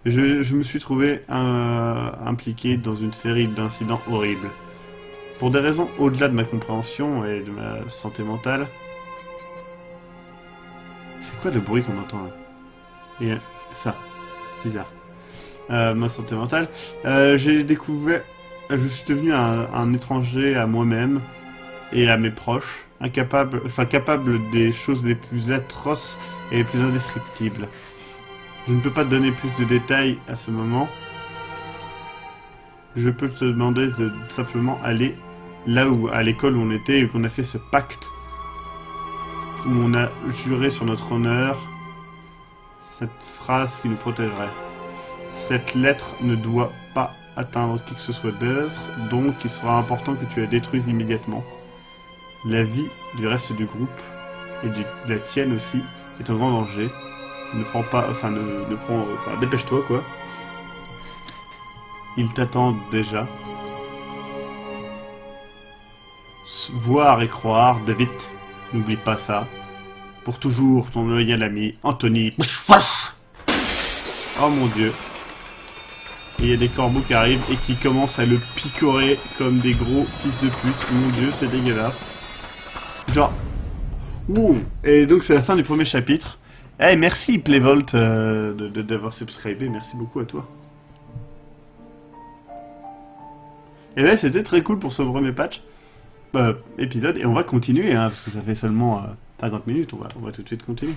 Je me suis trouvé impliqué dans une série d'incidents horribles. Pour des raisons au-delà de ma compréhension et de ma santé mentale... C'est quoi le bruit qu'on entend là? Et ça, bizarre. Ma santé mentale. J'ai découvert... Je suis devenu un étranger à moi-même et à mes proches, capable des choses les plus atroces et les plus indescriptibles. Je ne peux pas te donner plus de détails à ce moment. Je peux te demander de simplement aller là où, à l'école où on était et qu'on a fait ce pacte, où on a juré sur notre honneur cette phrase qui nous protégerait. Cette lettre ne doit pas atteindre qui que ce soit d'autre, donc il sera important que tu la détruises immédiatement. La vie du reste du groupe, et de la tienne aussi, est en grand danger. Ne prends pas... Enfin, dépêche-toi, quoi. Ils t'attendent déjà. Voir et croire, David, n'oublie pas ça. Pour toujours, ton loyal ami, Anthony. Oh mon Dieu. Et il y a des corbeaux qui arrivent et qui commencent à le picorer comme des gros fils de pute. Mon Dieu, c'est dégueulasse. Genre... Wow. Et donc c'est la fin du premier chapitre. Eh, merci Playvolt d'avoir subscribé, merci beaucoup à toi. Et là, c'était très cool pour ce premier patch. Épisode, et on va continuer, hein, parce que ça fait seulement 50 minutes, on va tout de suite continuer.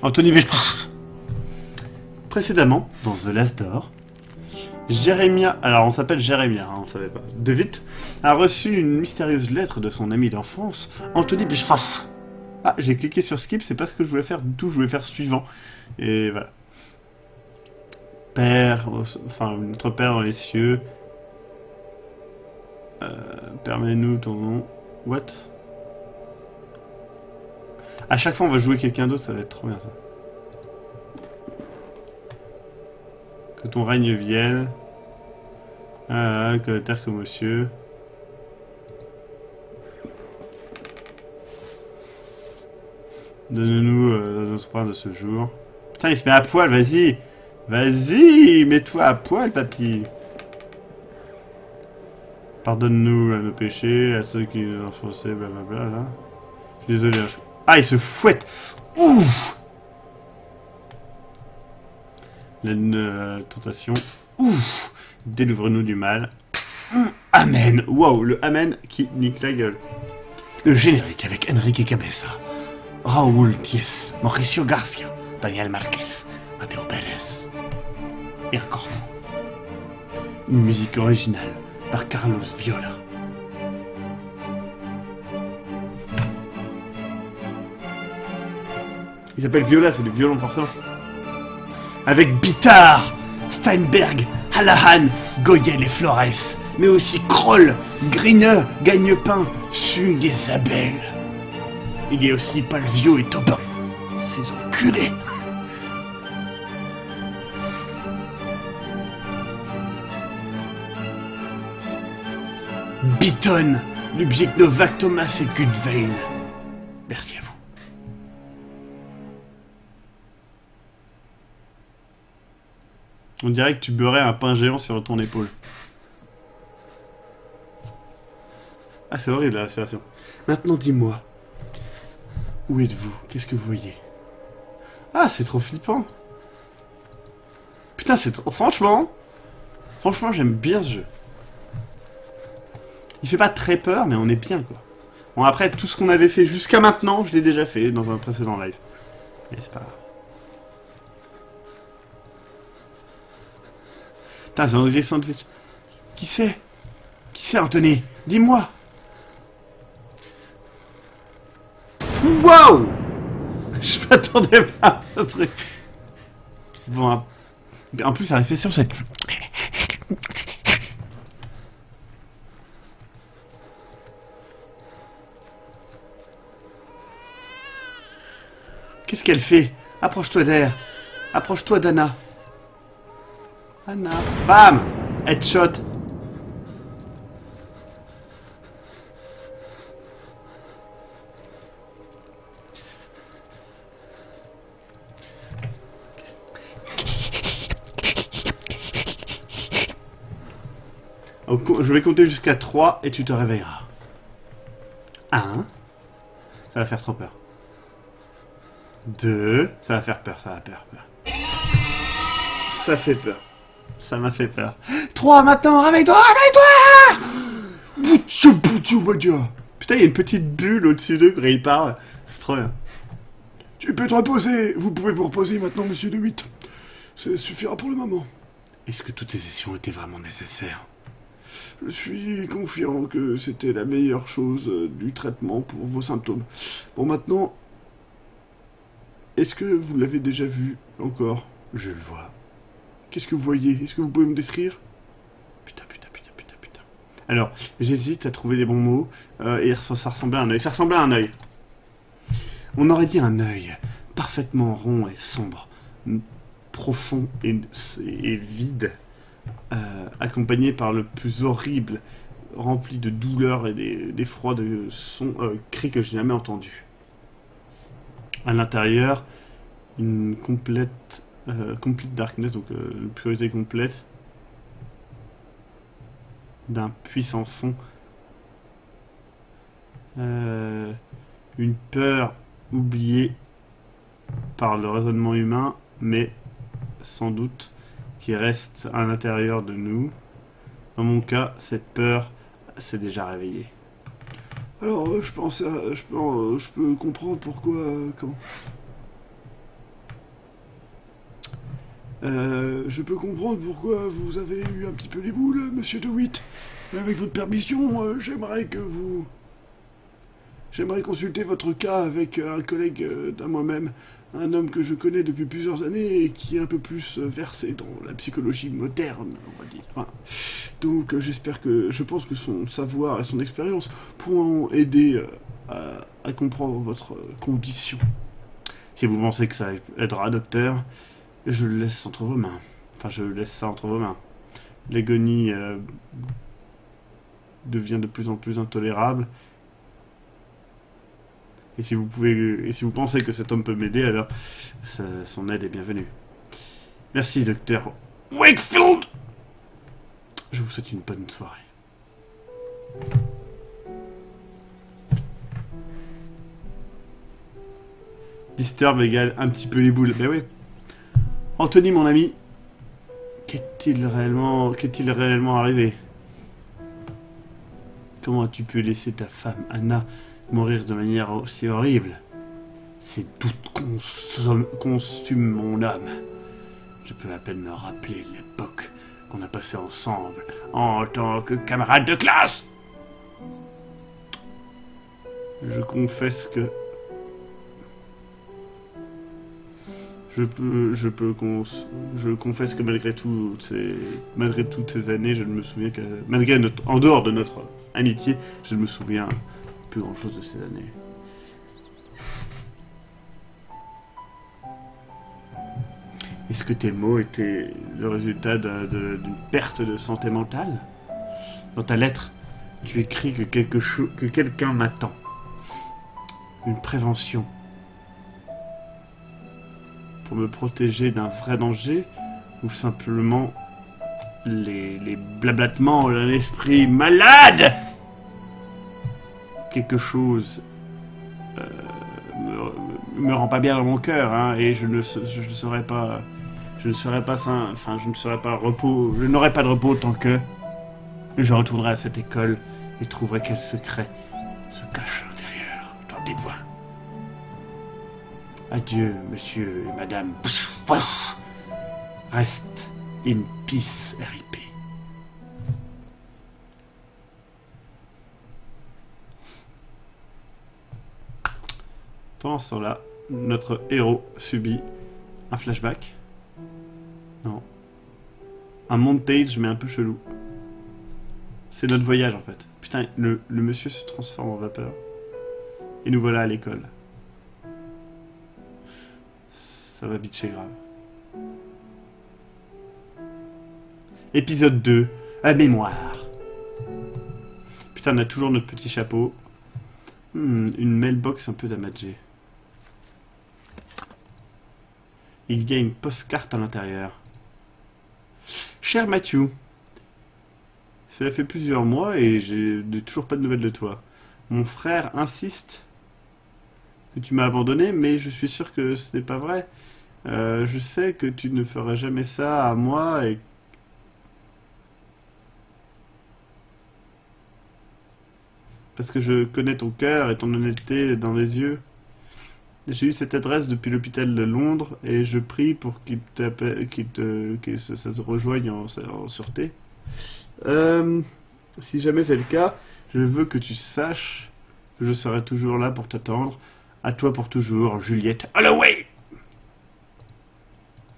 Anthony Précédemment, dans The Last Door, Jérémia, alors on s'appelle Jérémia, hein, on savait pas, DeWitt a reçu une mystérieuse lettre de son ami d'enfance, Anthony Bischhoff. Ah, j'ai cliqué sur skip, c'est pas ce que je voulais faire du tout, je voulais faire suivant. Et voilà. Père, enfin notre Père dans les cieux, permets-nous ton nom. What? À chaque fois on va jouer quelqu'un d'autre, ça va être trop bien ça. Que ton règne vienne. Ah, que la terre comme aux cieux. Donne-nous notre pain de ce jour. Putain, il se met à poil, vas-y. Vas-y, mets-toi à poil, papy. Pardonne-nous à nos péchés, à ceux qui nous ont enfoncés, blablabla. Là. Désolé. Ah, il se fouette. Ouf. La tentation. Ouf. Délivre-nous du mal. Amen. Wow, le Amen qui nique la gueule. Le générique avec Enrique Cabeza, Raúl Diez, Mauricio Garcia, Daniel Marquez, Mateo Pérez et encore une musique originale par Carlos Viola. Il s'appelle Viola, c'est du violon forcément. Avec Bitar, Steinberg, Hallahan, Goyel et Flores, mais aussi Kroll, Griner, Gagnepin, Sung et Zabel. Il y a aussi Palzio et Topin. Ces enculés. Beaton, Lubjik Novak, Thomas et Gudvein. Merci à vous. On dirait que tu beurrais un pain géant sur ton épaule. Ah, c'est horrible la respiration. Maintenant, dis-moi. Où êtes-vous? Qu'est-ce que vous voyez? Ah, c'est trop flippant. Putain, c'est trop... Franchement, j'aime bien ce jeu. Il fait pas très peur, mais on est bien, quoi. Bon, après, tout ce qu'on avait fait jusqu'à maintenant, je l'ai déjà fait dans un précédent live. Mais c'est pas grave. Putain, c'est André Sandwich. Qui c'est? Qui c'est, Anthony? Dis-moi. Wow! Je m'attendais pas à ce truc. Bon, en plus, la réflexion, c'est... Qu'est-ce qu'elle fait? Approche-toi d'elle. Approche-toi d'Anna. Anna. Bam! Headshot. Je vais compter jusqu'à 3 et tu te réveilleras. 1. Ça va faire trop peur. 2. Ça va faire peur, ça va faire peur. Ça fait peur. Ça m'a fait peur. 3 maintenant, réveille-toi, réveille-toi! Putain, il y a une petite bulle au-dessus d'eux quand il parle. C'est trop bien. Tu peux te reposer. Vous pouvez vous reposer maintenant, monsieur DeWitt. Ça suffira pour le moment. Est-ce que toutes ces sessions étaient vraiment nécessaires? Je suis confiant que c'était la meilleure chose du traitement pour vos symptômes. Bon, maintenant... Est-ce que vous l'avez déjà vu encore? Je le vois. Qu'est-ce que vous voyez? Est-ce que vous pouvez me décrire? Putain. Alors, j'hésite à trouver des bons mots. Et ça ressemblait à un œil. Ça ressemblait à un œil. On aurait dit un œil parfaitement rond et sombre, profond et vide, accompagné par le plus horrible, rempli de douleur et d'effroi de sons, cris que j'ai jamais entendus. À l'intérieur, une complete darkness, donc une purité complète, d'un puissant fond, une peur oubliée par le raisonnement humain, mais sans doute qui reste à l'intérieur de nous. Dans mon cas, cette peur s'est déjà réveillée. Alors, je peux comprendre pourquoi... comment Je peux comprendre pourquoi vous avez eu un petit peu les boules, monsieur DeWitt. Avec votre permission, j'aimerais consulter votre cas avec un collègue d'à moi-même, un homme que je connais depuis plusieurs années et qui est un peu plus versé dans la psychologie moderne, on va dire. Enfin, donc je pense que son savoir et son expérience pourront aider à comprendre votre condition. Si vous pensez que ça aidera, docteur, je le laisse entre vos mains. Enfin, je laisse ça entre vos mains. L'agonie devient de plus en plus intolérable. Et si vous pensez que cet homme peut m'aider, alors son aide est bienvenue. Merci, docteur Wakefield. Je vous souhaite une bonne soirée. Disturb égale un petit peu les boules. Mais oui. Anthony, mon ami, qu'est-il réellement arrivé? Comment as-tu pu laisser ta femme, Anna, mourir de manière aussi horrible? Ces doutes consument mon âme. Je peux à peine me rappeler l'époque qu'on a passée ensemble en tant que camarades de classe. Je confesse que je confesse que malgré toutes ces années, je ne me souviens que en dehors de notre amitié, je ne me souviens plus grand chose de ces années. Est-ce que tes mots étaient le résultat d'une perte de santé mentale? Dans ta lettre, tu écris que quelqu'un m'attend. Une prévention. Pour me protéger d'un vrai danger, ou simplement les blablatements d'un esprit malade? Quelque chose me rend pas bien dans mon cœur, hein, et je n'aurai pas de repos tant que je retournerai à cette école et trouverai quel secret se cache à l'intérieur, dans des bois. Adieu, monsieur et madame. Reste in peace, RIP. Pendant ce temps-là, notre héros subit un flashback. Non. Un montage, mais un peu chelou. C'est notre voyage, en fait. Putain, le monsieur se transforme en vapeur. Et nous voilà à l'école. Ça va bitcher grave. Épisode 2, à mémoire. Putain, on a toujours notre petit chapeau. Une mailbox un peu damagée. Il y a une postcarte à l'intérieur. Cher Matthew, cela fait plusieurs mois et j'ai toujours pas de nouvelles de toi. Mon frère insiste que tu m'as abandonné, mais je suis sûr que ce n'est pas vrai. Je sais que tu ne feras jamais ça à moi et... Parce que je connais ton cœur et ton honnêteté dans les yeux. J'ai eu cette adresse depuis l'hôpital de Londres et je prie pour que ça se rejoigne en sûreté. Si jamais c'est le cas, je veux que tu saches que je serai toujours là pour t'attendre. À toi pour toujours, Juliette Holloway.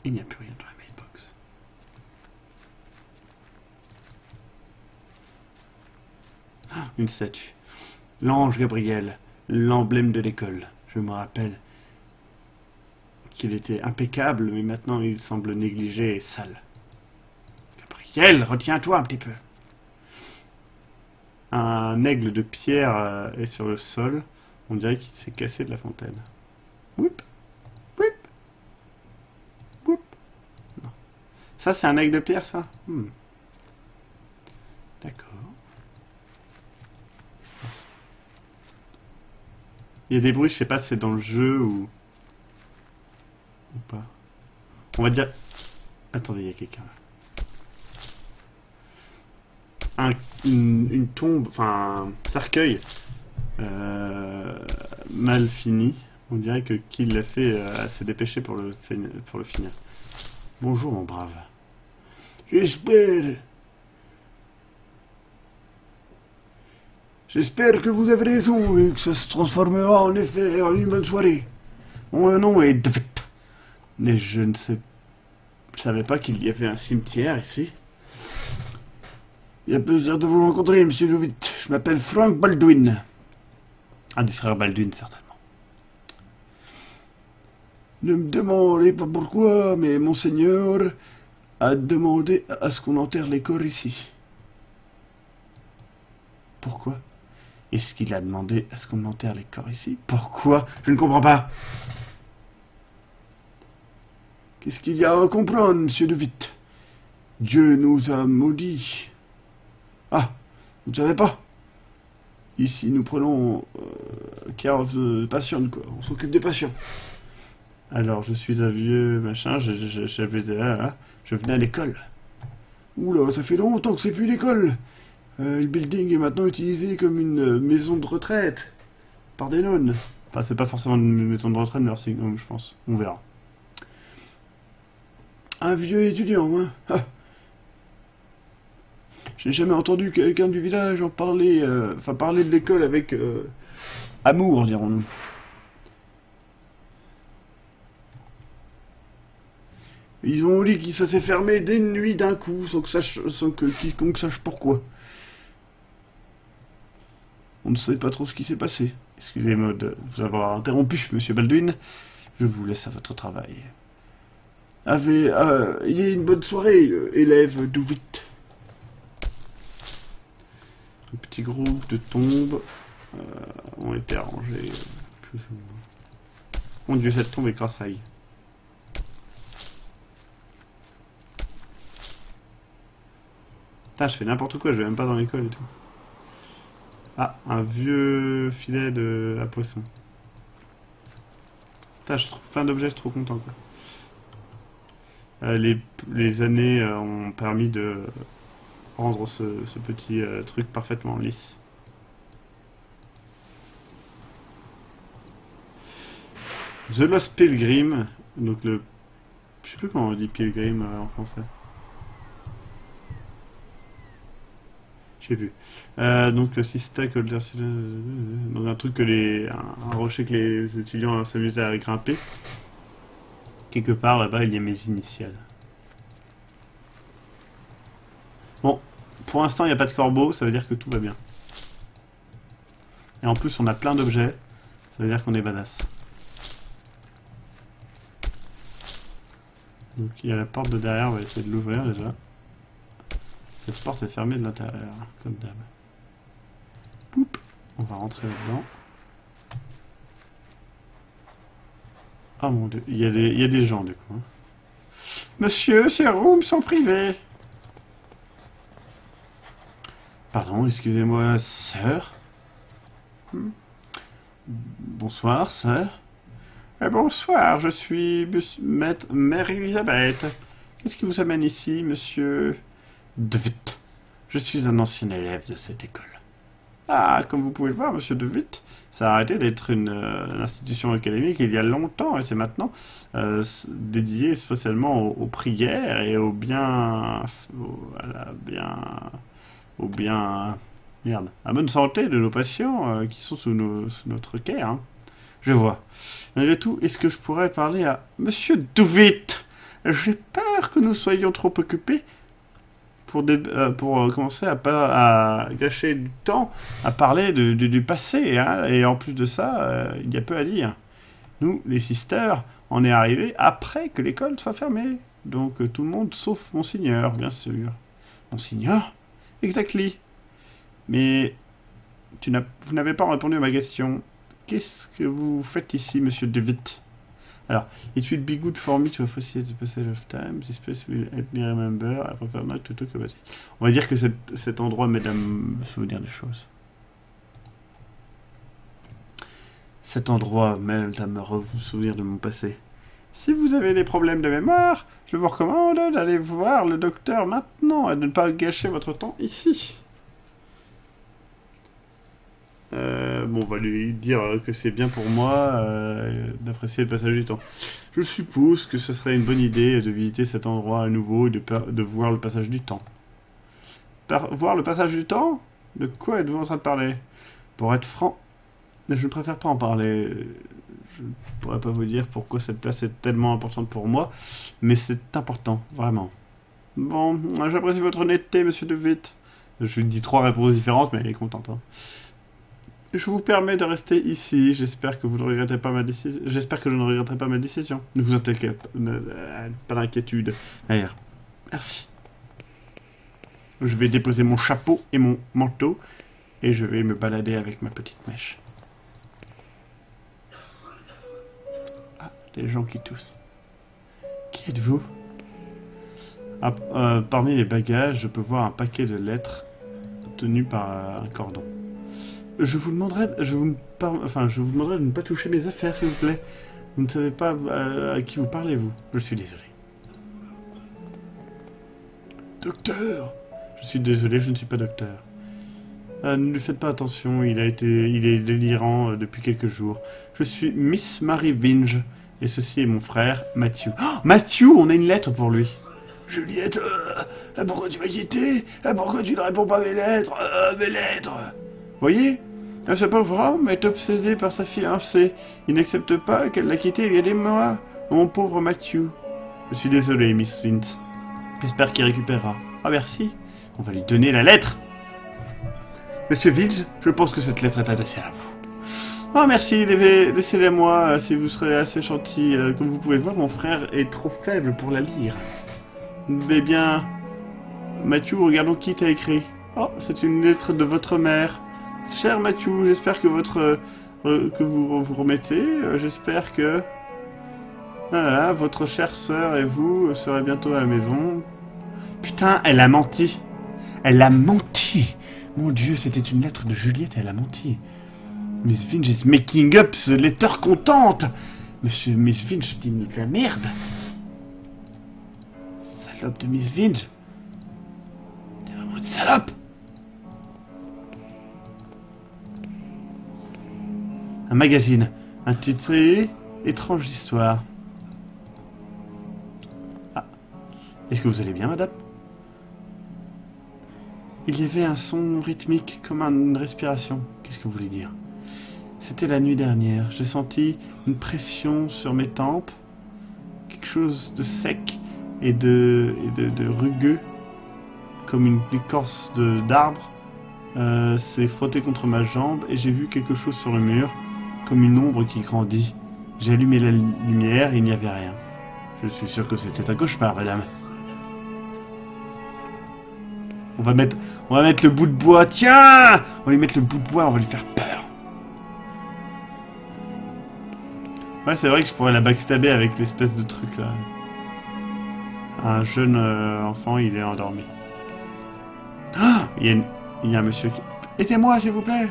Il n'y a plus rien dans la mailbox. Une statue. L'ange Gabriel, l'emblème de l'école. Je me rappelle qu'il était impeccable, mais maintenant il semble négligé et sale. Gabriel, retiens-toi un petit peu. Un aigle de pierre est sur le sol. On dirait qu'il s'est cassé de la fontaine. Whoop, whoop, whoop. Non. Ça, c'est un aigle de pierre, ça? D'accord. Il y a des bruits, je sais pas si c'est dans le jeu ou pas. On va dire... Attendez, il y a quelqu'un là. Une tombe, enfin un cercueil mal fini. On dirait que qui l'a fait s'est dépêché pour le finir. Bonjour, mon brave. J'espère... J'espère que vous avez raison et que ça se transformera en effet en une bonne soirée. Mon nom est Dvit. Mais je ne sais... Je savais pas qu'il y avait un cimetière ici. Il y a plaisir de vous rencontrer, monsieur Dvit. Je m'appelle Frank Baldwin. Un des frères Baldwin, certainement. Ne me demandez pas pourquoi, mais monseigneur a demandé à ce qu'on enterre les corps ici. Pourquoi? Est-ce qu'il a demandé à ce qu'on enterre les corps ici? Pourquoi? Je ne comprends pas. Qu'est-ce qu'il y a à comprendre, monsieur Dvit? Dieu nous a maudits. Ah, vous ne savez pas? Ici, nous prenons care of the patient, quoi. On s'occupe des patients. Alors, je suis un vieux machin, je venais à l'école. Oula, ça fait longtemps que c'est plus l'école. Le building est maintenant utilisé comme une maison de retraite par des nonnes. Enfin, c'est pas forcément une maison de retraite, nursing home, je pense. On verra. Un vieux étudiant, hein. Ah. J'ai jamais entendu quelqu'un du village en parler, parler de l'école avec amour, dirons-nous. Ils ont dit que ça s'est fermé dès une nuit d'un coup, sans que quiconque sache pourquoi. On ne sait pas trop ce qui s'est passé. Excusez-moi de vous avoir interrompu, monsieur Baldwin. Je vous laisse à votre travail. Il y a une bonne soirée, élève Dvit. Un petit groupe de tombes ont été arrangées. Mon Dieu, cette tombe est crassaille. Putain, je fais n'importe quoi, je vais même pas dans l'école et tout. Ah, un vieux filet à poisson. Putain, je trouve plein d'objets, je suis trop content, quoi. Les années ont permis de rendre ce petit truc parfaitement lisse. The Lost Pilgrim, donc le... Je sais plus comment on dit pilgrim en français. Je sais plus. Donc le Sista Colder, donc un truc que un rocher que les étudiants s'amusaient à grimper. Quelque part là-bas, il y a mes initiales. Bon, pour l'instant, il n'y a pas de corbeau, ça veut dire que tout va bien. Et en plus, on a plein d'objets, ça veut dire qu'on est badass. Donc il y a la porte de derrière, on va essayer de l'ouvrir déjà. Cette porte est fermée de l'intérieur, comme d'hab. Poup, on va rentrer là-dedans. Oh mon dieu, il y a des gens du coup. Hein. Monsieur, ces rooms sont privés. Pardon, excusez-moi, sœur. Bonsoir, sœur. Bonsoir, je suis Mère Elisabeth. Qu'est-ce qui vous amène ici, monsieur Dvit? Je suis un ancien élève de cette école. Ah, comme vous pouvez le voir, monsieur Dvit, ça a arrêté d'être une institution académique il y a longtemps, et c'est maintenant dédié spécialement aux prières et au bien... Merde, à bonne santé de nos patients qui sont sous notre care. Hein. Je vois. Malgré tout, est-ce que je pourrais parler à monsieur Dvit? J'ai peur que nous soyons trop occupés pour commencer à gâcher du temps à parler du passé. Hein, et en plus de ça, il y a peu à dire. Nous, les sisters, on est arrivés après que l'école soit fermée. Donc tout le monde, sauf Monseigneur, bien sûr. Monseigneur? Exactly. Mais vous n'avez pas répondu à ma question. Qu'est-ce que vous faites ici, monsieur Dvit? Alors, it will be good for me to appreciate the passage of time. This place will help me remember. I prefer not to talk about it. On va dire que cet endroit m'aide à me souvenir des choses. Cet endroit m'aide à me souvenir de mon passé. Si vous avez des problèmes de mémoire, je vous recommande d'aller voir le docteur maintenant et de ne pas gâcher votre temps ici. Bon, bon, on va lui dire que c'est bien pour moi d'apprécier le passage du temps. Je suppose que ce serait une bonne idée de visiter cet endroit à nouveau et de voir le passage du temps. Voir le passage du temps? De quoi êtes-vous en train de parler? Pour être franc, je ne préfère pas en parler. Je ne pourrais pas vous dire pourquoi cette place est tellement importante pour moi, mais c'est important, vraiment. Bon, j'apprécie votre honnêteté, monsieur De Witt. Je lui dis 3 réponses différentes, mais elle est contente. Hein. Je vous permets de rester ici. J'espère que vous ne regrettez pas ma décision. J'espère que je ne regretterai pas ma décision. Ne vous inquiétez pas d'inquiétude. D'ailleurs, merci. Je vais déposer mon chapeau et mon manteau et je vais me balader avec ma petite mèche. Ah, les gens qui toussent. Qui êtes-vous? Ah, parmi les bagages, je peux voir un paquet de lettres tenu par un cordon. Je vous demanderai de ne pas toucher mes affaires, s'il vous plaît. Vous ne savez pas à qui vous parlez, vous. Je suis désolé. Docteur! Je suis désolé, je ne suis pas docteur. Ne lui faites pas attention, il est délirant depuis quelques jours. Je suis Miss Mary Vinge, et ceci est mon frère, Matthew. Oh, Matthew, on a une lettre pour lui. Juliette, pourquoi tu m'as quitté? Pourquoi tu ne réponds pas à mes lettres? Mes lettres! Voyez, ce pauvre homme est obsédé par sa fiancée. Il n'accepte pas qu'elle l'a quitté il y a des mois. Mon pauvre Matthew. Je suis désolé, Miss Vince. J'espère qu'il récupérera. Ah, merci. On va lui donner la lettre. Monsieur Vinge, je pense que cette lettre est adressée à vous. Oh, merci. Laissez-la moi si vous serez assez gentil. Comme vous pouvez le voir, mon frère est trop faible pour la lire. Eh bien, Matthew, regardons qui t'a écrit. Oh, c'est une lettre de votre mère. Cher Matthew, j'espère que que vous vous remettez. J'espère que voilà, votre chère sœur et vous serez bientôt à la maison. Putain, elle a menti. Elle a menti. Mon Dieu, c'était une lettre de Juliette et elle a menti. Miss Vinge is making up the letter contente. Miss Vinge dit de la merde. Salope de Miss Vinge. T'es vraiment une salope. Un magazine, intitulé Étrange histoire. Ah. Est-ce que vous allez bien, madame? Il y avait un son rythmique comme une respiration. Qu'est-ce que vous voulez dire? C'était la nuit dernière. J'ai senti une pression sur mes tempes. Quelque chose de sec et de rugueux. Comme une écorce d'arbre. C'est frotté contre ma jambe et j'ai vu quelque chose sur le mur. Comme une ombre qui grandit. J'ai allumé la lumière et il n'y avait rien. Je suis sûr que c'était un cauchemar, madame. On va mettre le bout de bois. Tiens! On va lui mettre le bout de bois, on va lui faire peur. Ouais, c'est vrai que je pourrais la backstabber avec l'espèce de truc là. Un jeune enfant, il est endormi. Ah! Il y a un monsieur qui... Aidez-moi, s'il vous plaît!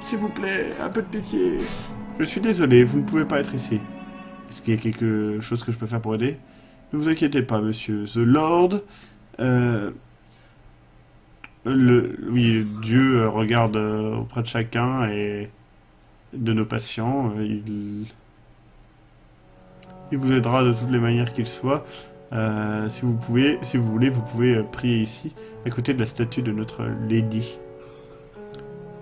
S'il vous plaît, un peu de pitié. Je suis désolé, vous ne pouvez pas être ici. Est-ce qu'il y a quelque chose que je peux faire pour aider? Ne vous inquiétez pas, monsieur. The Lord... Oui, Dieu regarde auprès de chacun et de nos patients. Il vous aidera de toutes les manières qu'il soit. Si vous voulez, vous pouvez prier ici, à côté de la statue de notre Lady.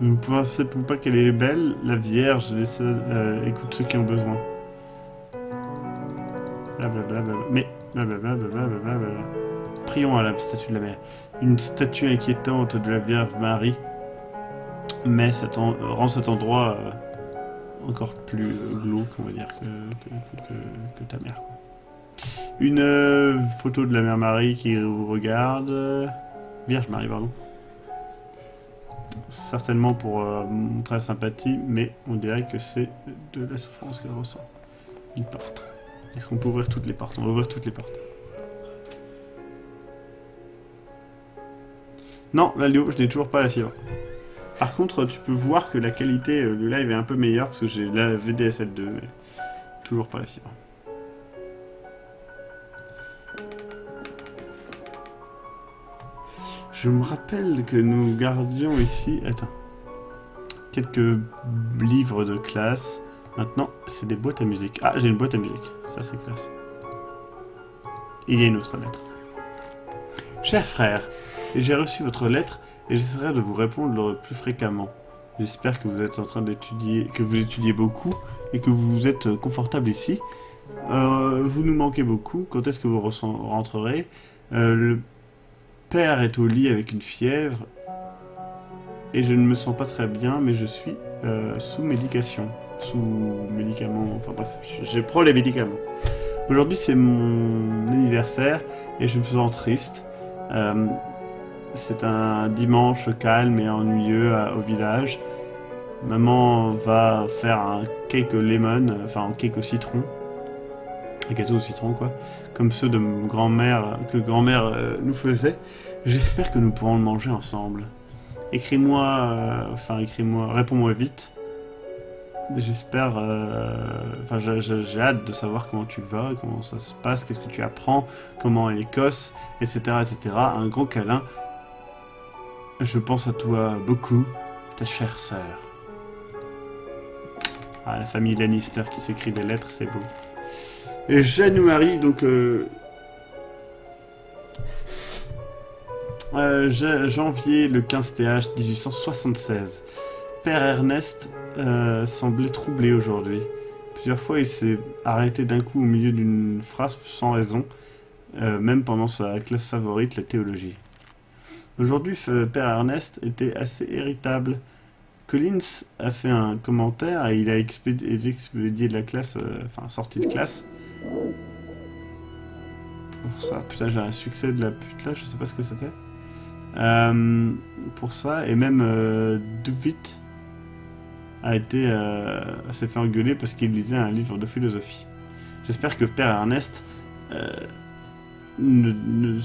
Vous ne pensez-vous pas qu'elle est belle? La Vierge écoute ceux qui ont besoin. Blablabla. Mais blablabla. Prions à la statue de la mère. Une statue inquiétante de la Vierge Marie, mais rend cet endroit encore plus glauque, on va dire, que ta mère. Quoi. Une photo de la mère Marie qui vous regarde. Vierge Marie, pardon. Certainement pour montrer la sympathie, mais on dirait que c'est de la souffrance qu'elle ressent. Une porte. Est-ce qu'on peut ouvrir toutes les portes? On va ouvrir toutes les portes. Non, là, Léo, je n'ai toujours pas la fibre. Par contre, tu peux voir que la qualité du live est un peu meilleure, parce que j'ai la VDSL 2, mais toujours pas la fibre. Je me rappelle que nous gardions ici... Attends. quelques livres de classe. Maintenant, c'est des boîtes à musique. Ah, j'ai une boîte à musique. Ça, c'est classe. Il y a une autre lettre. Cher frère, j'ai reçu votre lettre et j'essaierai de vous répondre plus fréquemment. J'espère que vous êtes en train d'étudier, que vous étudiez beaucoup et que vous êtes confortable ici. Vous nous manquez beaucoup. Quand est-ce que vous rentrerez? Le père est au lit avec une fièvre et je ne me sens pas très bien, mais je suis sous médication. Sous médicaments, enfin bref, je prends les médicaments. Aujourd'hui c'est mon anniversaire et je me sens triste. C'est un dimanche calme et ennuyeux au village. Maman va faire un cake au lemon, enfin un cake au citron. Un gâteau au citron quoi. Comme ceux de grand-mère, que grand-mère nous faisait. J'espère que nous pourrons le manger ensemble. Écris-moi, réponds-moi vite. J'espère, enfin j'ai hâte de savoir comment tu vas, comment ça se passe, qu'est-ce que tu apprends, comment est l'Écosse, etc., etc. Un gros câlin. Je pense à toi beaucoup, ta chère sœur. Ah, la famille Lannister qui s'écrit des lettres, c'est beau. Et January, donc janvier, le 15 TH 1876. Père Ernest semblait troublé aujourd'hui. Plusieurs fois, il s'est arrêté d'un coup au milieu d'une phrase sans raison, même pendant sa classe favorite, la théologie. Aujourd'hui, Père Ernest était assez irritable. Collins a fait un commentaire et il a expédié de la classe, enfin sorti de classe. Pour ça, putain, j'ai un succès de la pute là, je sais pas ce que c'était. Pour ça, et même Duvit s'est fait engueuler parce qu'il lisait un livre de philosophie. J'espère que Père Ernest ne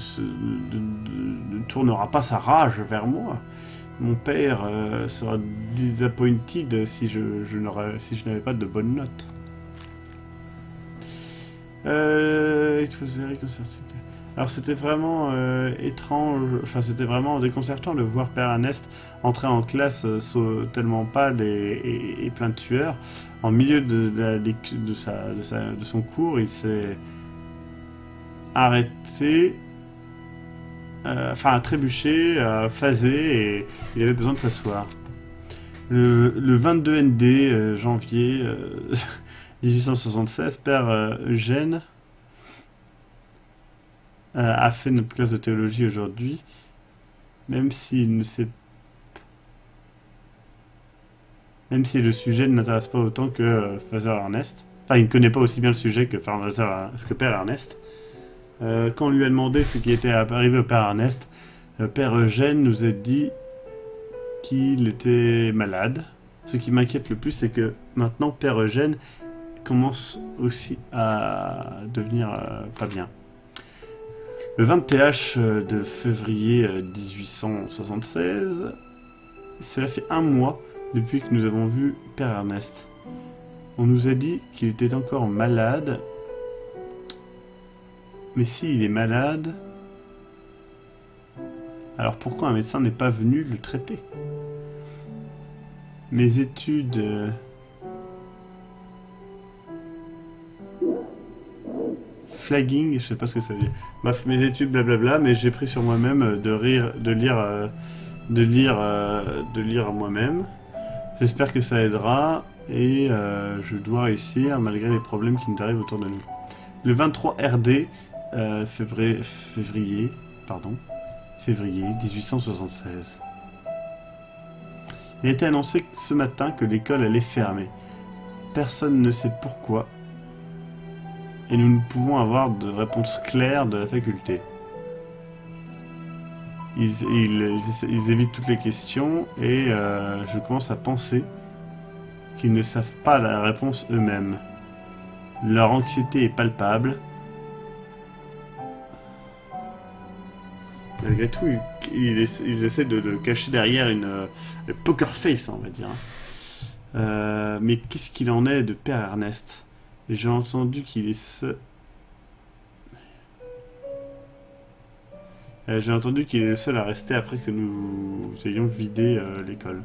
tournera pas sa rage vers moi. Mon père sera disappointed si je n'avais pas de bonnes notes. It was very concerning. Alors c'était vraiment étrange, enfin c'était vraiment déconcertant de voir Père Ernest entrer en classe tellement pâle et plein de sueur. En milieu de son cours, il s'est arrêté, enfin trébuché, phasé, et il avait besoin de s'asseoir. Le 22 ND, janvier 1876, Père Eugène a fait notre classe de théologie aujourd'hui, même si le sujet ne m'intéresse pas autant que Father Ernest. Enfin, il ne connaît pas aussi bien le sujet que Père Ernest. Quand on lui a demandé ce qui était arrivé au Père Ernest, Père Eugène nous a dit qu'il était malade. Ce qui m'inquiète le plus, c'est que maintenant Père Eugène commence aussi à devenir pas bien. Le 20 TH de février 1876, cela fait un mois depuis que nous avons vu Père Ernest. On nous a dit qu'il était encore malade, mais s'il est malade, alors pourquoi un médecin n'est pas venu le traiter? Mes études... flagging, je sais pas ce que ça veut dire. Bref, mes études, blablabla, mais j'ai pris sur moi-même de lire moi-même. J'espère que ça aidera et je dois réussir malgré les problèmes qui nous arrivent autour de nous. Le 23 RD, février 1876. Il a été annoncé ce matin que l'école allait fermer. Personne ne sait pourquoi. Et nous ne pouvons avoir de réponse claire de la faculté. Ils évitent toutes les questions et je commence à penser qu'ils ne savent pas la réponse eux-mêmes. Leur anxiété est palpable. Malgré tout, ils essaient de le cacher derrière une poker face, on va dire. Mais qu'est-ce qu'il en est de Père Ernest? J'ai entendu qu'il est J'ai entendu qu'il est le seul à rester après que nous ayons vidé l'école.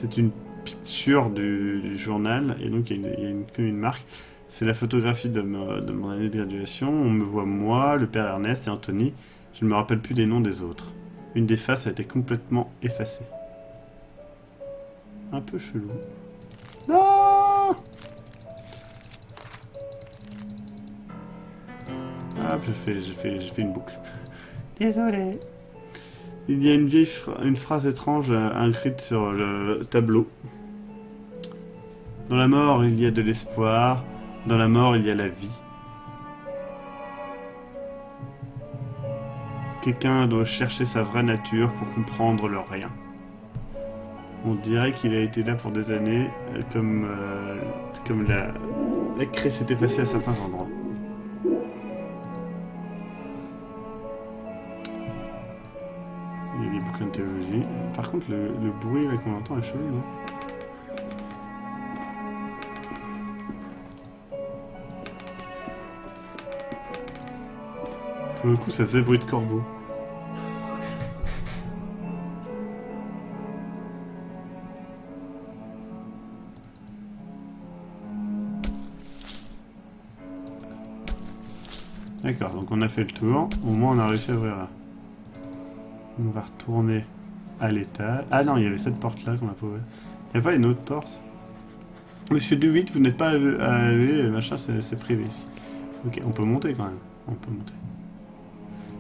C'est une picture du journal, et donc il y a une marque. C'est la photographie de mon année de graduation. On me voit moi, le père Ernest et Anthony. Je ne me rappelle plus des noms des autres. Une des faces a été complètement effacée. Un peu chelou. Non! Hop, j'ai fait une boucle. Désolé. Il y a une phrase étrange inscrite sur le tableau. Dans la mort, il y a de l'espoir. Dans la mort, il y a la vie. Quelqu'un doit chercher sa vraie nature pour comprendre le rien. On dirait qu'il a été là pour des années, comme la craie s'est effacée à certains endroits. Il y a des bouquins de théologie. Par contre, le bruit qu'on entend est chelou, non? Pour le coup, ça faisait bruit de corbeau. D'accord, donc on a fait le tour. Au moins, on a réussi à ouvrir là. On va retourner à l'étage. Ah non, il y avait cette porte-là qu'on a pas ouverte. Il n'y a pas une autre porte? Monsieur Duvitt, vous n'êtes pas allé, machin, c'est privé ici. Ok, on peut monter quand même. On peut monter.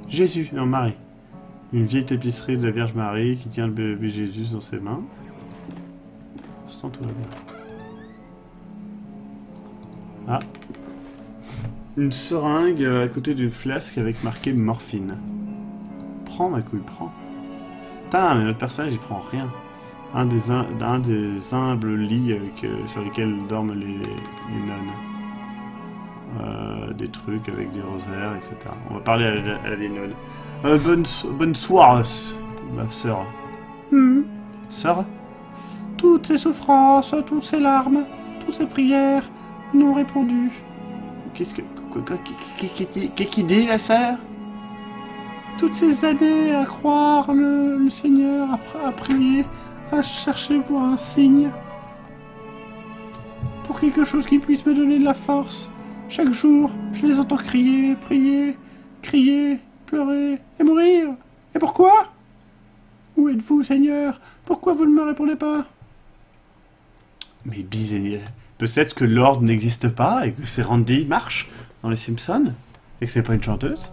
Jésus, non, Marie. Une vieille tapisserie de la Vierge Marie qui tient le bébé Jésus dans ses mains. Instant, tout va bien. Ah. Une seringue à côté d'une flasque avec marqué morphine. Prends ma couille, prends. Putain, mais notre personnage il prend rien. Un des humbles lits sur lesquels dorment les nonnes. Des trucs avec des rosaires, etc. On va parler à la vieille nonne. Bonne soirée, ma sœur. Sœur? Toutes ces souffrances, toutes ces larmes, toutes ces prières non répondues. Qu'est-ce qui dit la sœur? Toutes ces années à croire le Seigneur, à prier, à chercher pour un signe. Pour quelque chose qui puisse me donner de la force. Chaque jour, je les entends crier, prier, crier, pleurer et mourir. Et pourquoi? Où êtes-vous, Seigneur? Pourquoi vous ne me répondez pas? Mais bizarre. Peut-être que l'ordre n'existe pas et que c'est Randy marche dans les Simpsons et que c'est pas une chanteuse.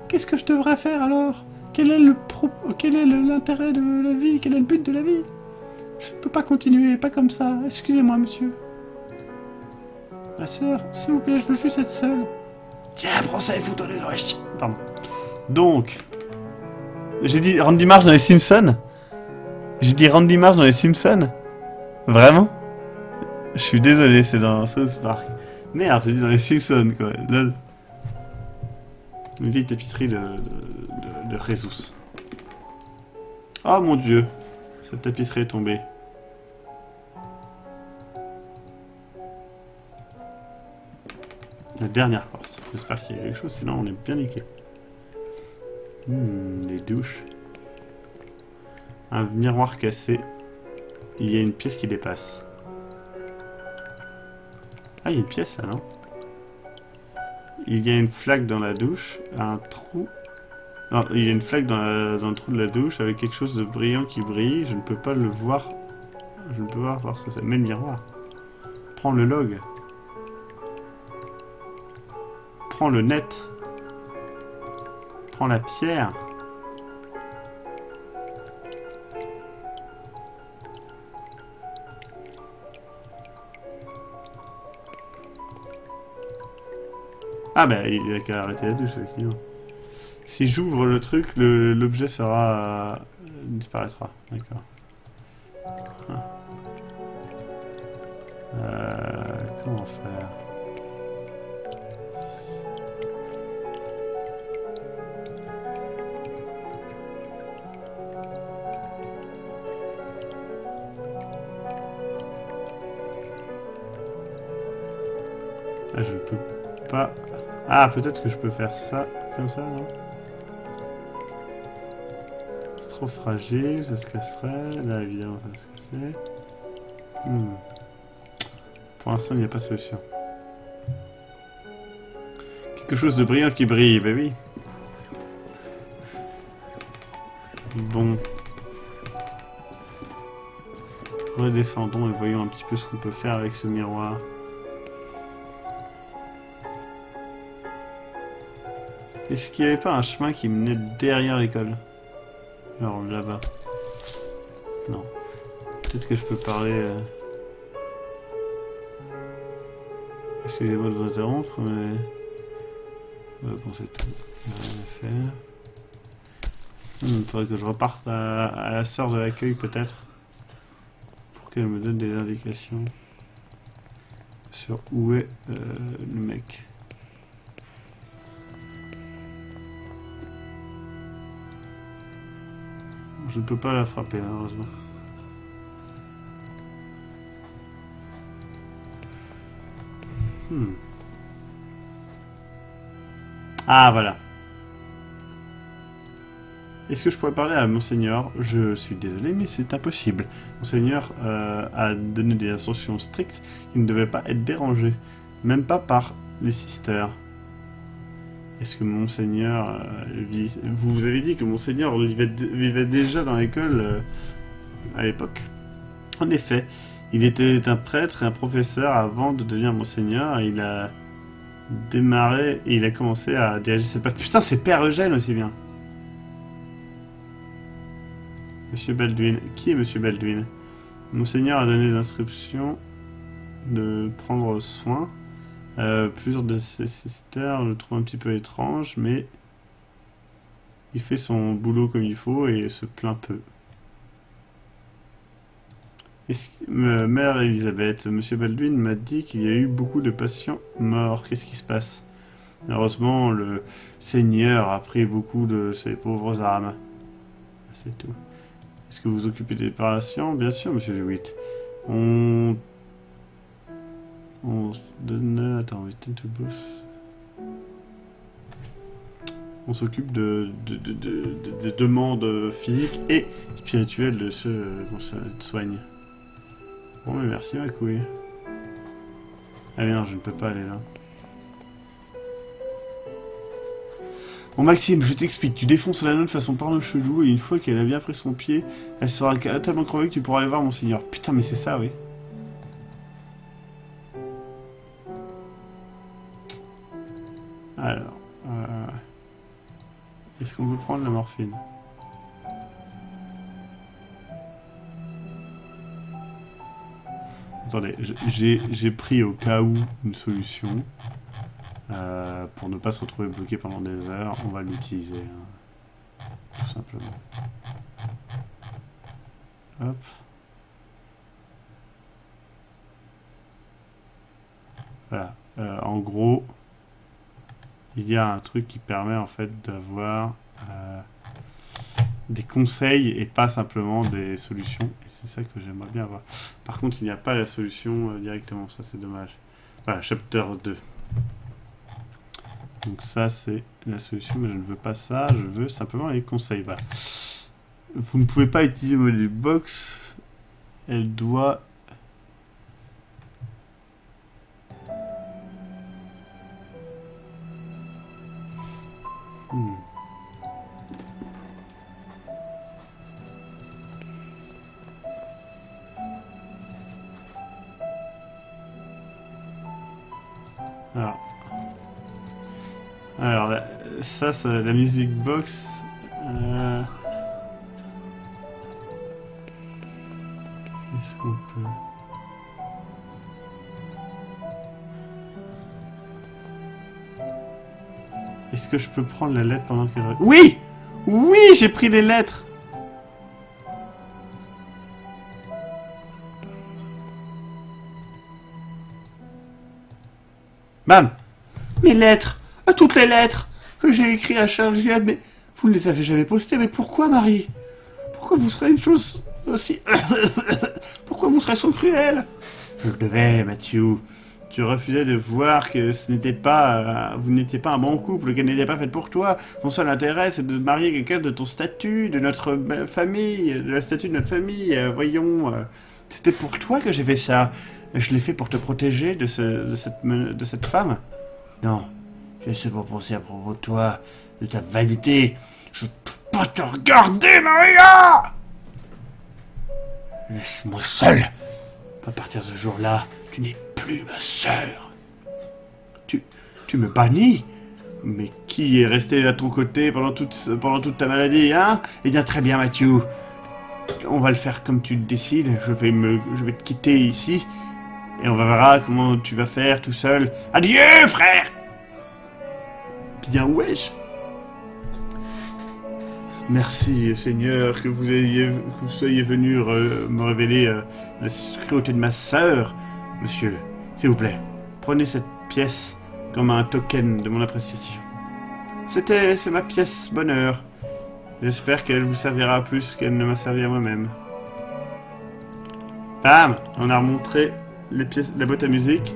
Qu'est-ce que je devrais faire alors? Quel est l'intérêt de la vie? Quel est le but de la vie? Je ne peux pas continuer, pas comme ça. Excusez-moi, monsieur. Ma sœur, s'il vous plaît, je veux juste être seule. Tiens, prends ça et fous-toi dans les chiens. Pardon. Donc, j'ai dit Randy Marsh dans les Simpsons? J'ai dit Randy Marsh dans les Simpsons? Vraiment? Je suis désolé, c'est dans South Park. Merde, j'ai dit dans les Simpsons, quoi. Lol. Une vieille tapisserie de Jesus. Oh mon dieu. Cette tapisserie est tombée. La dernière porte. J'espère qu'il y a quelque chose, sinon on est bien niqué. Les douches. Un miroir cassé. Il y a une pièce qui dépasse. Ah, il y a une pièce là, non? Il y a une flaque dans la douche, un trou. Non, il y a une flaque dans le trou de la douche avec quelque chose de brillant qui brille. Je ne peux pas le voir. Je ne peux pas voir ce que c'est. Mets le miroir. Prends le log. Prends le net. Prends la pierre. Ah bah il a qu'à arrêter la douche effectivement. Si j'ouvre le truc, l'objet sera... disparaîtra. D'accord. Comment faire? Ah, je peux pas... Ah, peut-être que je peux faire ça, comme ça, non? trop fragile, ça se casserait. Là, évidemment, ça va se casser. Pour l'instant, il n'y a pas de solution. Quelque chose de brillant qui brille, bah oui. Bon. Redescendons et voyons un petit peu ce qu'on peut faire avec ce miroir. Est-ce qu'il n'y avait pas un chemin qui menait derrière l'école? Alors là-bas. Non. Peut-être que je peux parler... Excusez-moi de vous interrompre, mais... bon, c'est tout. Il n'y a rien à faire. Il faudrait que je reparte à la sœur de l'accueil, peut-être. Pour qu'elle me donne des indications sur où est le mec. Je ne peux pas la frapper, malheureusement. Ah, voilà. Est-ce que je pourrais parler à Monseigneur? Je suis désolé, mais c'est impossible. Monseigneur a donné des instructions strictes. Il ne devait pas être dérangé. Même pas par les sisters. Est-ce que Monseigneur vit... Vous avez dit que Monseigneur vivait déjà dans l'école à l'époque. En effet, il était un prêtre et un professeur avant de devenir Monseigneur. Et il a démarré et il a commencé à diriger cette place. Putain, c'est Père Eugène aussi bien. Monsieur Baldwin. Qui est Monsieur Baldwin? Monseigneur a donné des instructions de prendre soin. Plusieurs de ses sisters le trouvent un petit peu étrange, mais il fait son boulot comme il faut et se plaint peu. Mère Elisabeth, Monsieur Baldwin m'a dit qu'il y a eu beaucoup de patients morts. Qu'est-ce qui se passe? Heureusement, le Seigneur a pris beaucoup de ces pauvres âmes. C'est tout. Est-ce que vous vous occupez des patients? Bien sûr, Monsieur Lewitt. On se donne... Attends, on s'occupe des demandes physiques et spirituelles de ceux qu'on soigne. Bon, mais merci ma couille. Ah mais non, je ne peux pas aller là. Bon Maxime, je t'explique, tu défonces la nonne de façon par le chelou et une fois qu'elle a bien pris son pied, elle sera tellement crevée que tu pourras aller voir Monseigneur. Putain mais c'est ça, oui. Alors, est-ce qu'on peut prendre la morphine? Attendez, j'ai pris au cas où une solution pour ne pas se retrouver bloqué pendant des heures. On va l'utiliser, hein, tout simplement. Hop. Voilà. En gros... Il y a un truc qui permet en fait d'avoir des conseils et pas simplement des solutions. Et c'est ça que j'aimerais bien avoir. Par contre, il n'y a pas la solution directement. Ça, c'est dommage. Voilà, chapter 2. Donc ça, c'est la solution, mais je ne veux pas ça. Je veux simplement les conseils. Voilà. Vous ne pouvez pas utiliser le module box. Elle doit... Alors ça, c'est la music box. Est-ce qu'on peut... Est-ce que je peux prendre la lettre pendant qu'elle... Oui! Oui, j'ai pris les lettres! Bam! Mes lettres! Toutes les lettres que j'ai écrites à Charles Juliette, mais vous ne les avez jamais postées. Mais pourquoi, Marie? Pourquoi vous serez une chose aussi... Pourquoi vous serez so cruelle? Je le devais, Mathieu. Tu refusais de voir que ce n'était pas, vous n'étiez pas un bon couple, qu'elle n'était pas faite pour toi. Ton seul intérêt, c'est de marier quelqu'un de ton statut, de notre famille, de la statut de notre famille. Voyons, c'était pour toi que j'ai fait ça. Je l'ai fait pour te protéger de cette femme. Non, je sais pas penser à propos de toi, de ta vanité. Je ne peux pas te regarder, Maria! Laisse-moi seul. À partir de ce jour-là, tu n'es plus ma sœur. Tu me bannis? Mais qui est resté à ton côté pendant toute ta maladie, hein? Eh bien, très bien, Matthew. On va le faire comme tu le décides. Je vais te quitter ici. Et on verra comment tu vas faire tout seul. Adieu, frère! Bien, wesh. Merci, Seigneur, que vous soyez venu me révéler la cruauté de ma sœur. Monsieur, s'il vous plaît, prenez cette pièce comme un token de mon appréciation. C'est ma pièce bonheur. J'espère qu'elle vous servira plus qu'elle ne m'a servi à moi-même. Bam! On a remontré les pièces de la boîte à musique.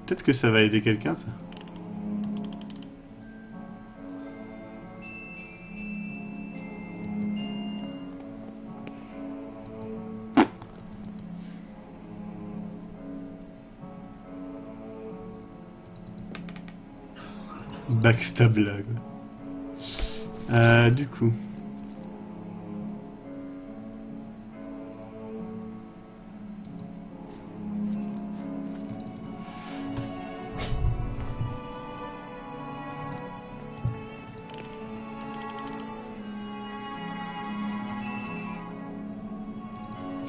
Peut-être que ça va aider quelqu'un, ça. Backstab là, quoi. Du coup...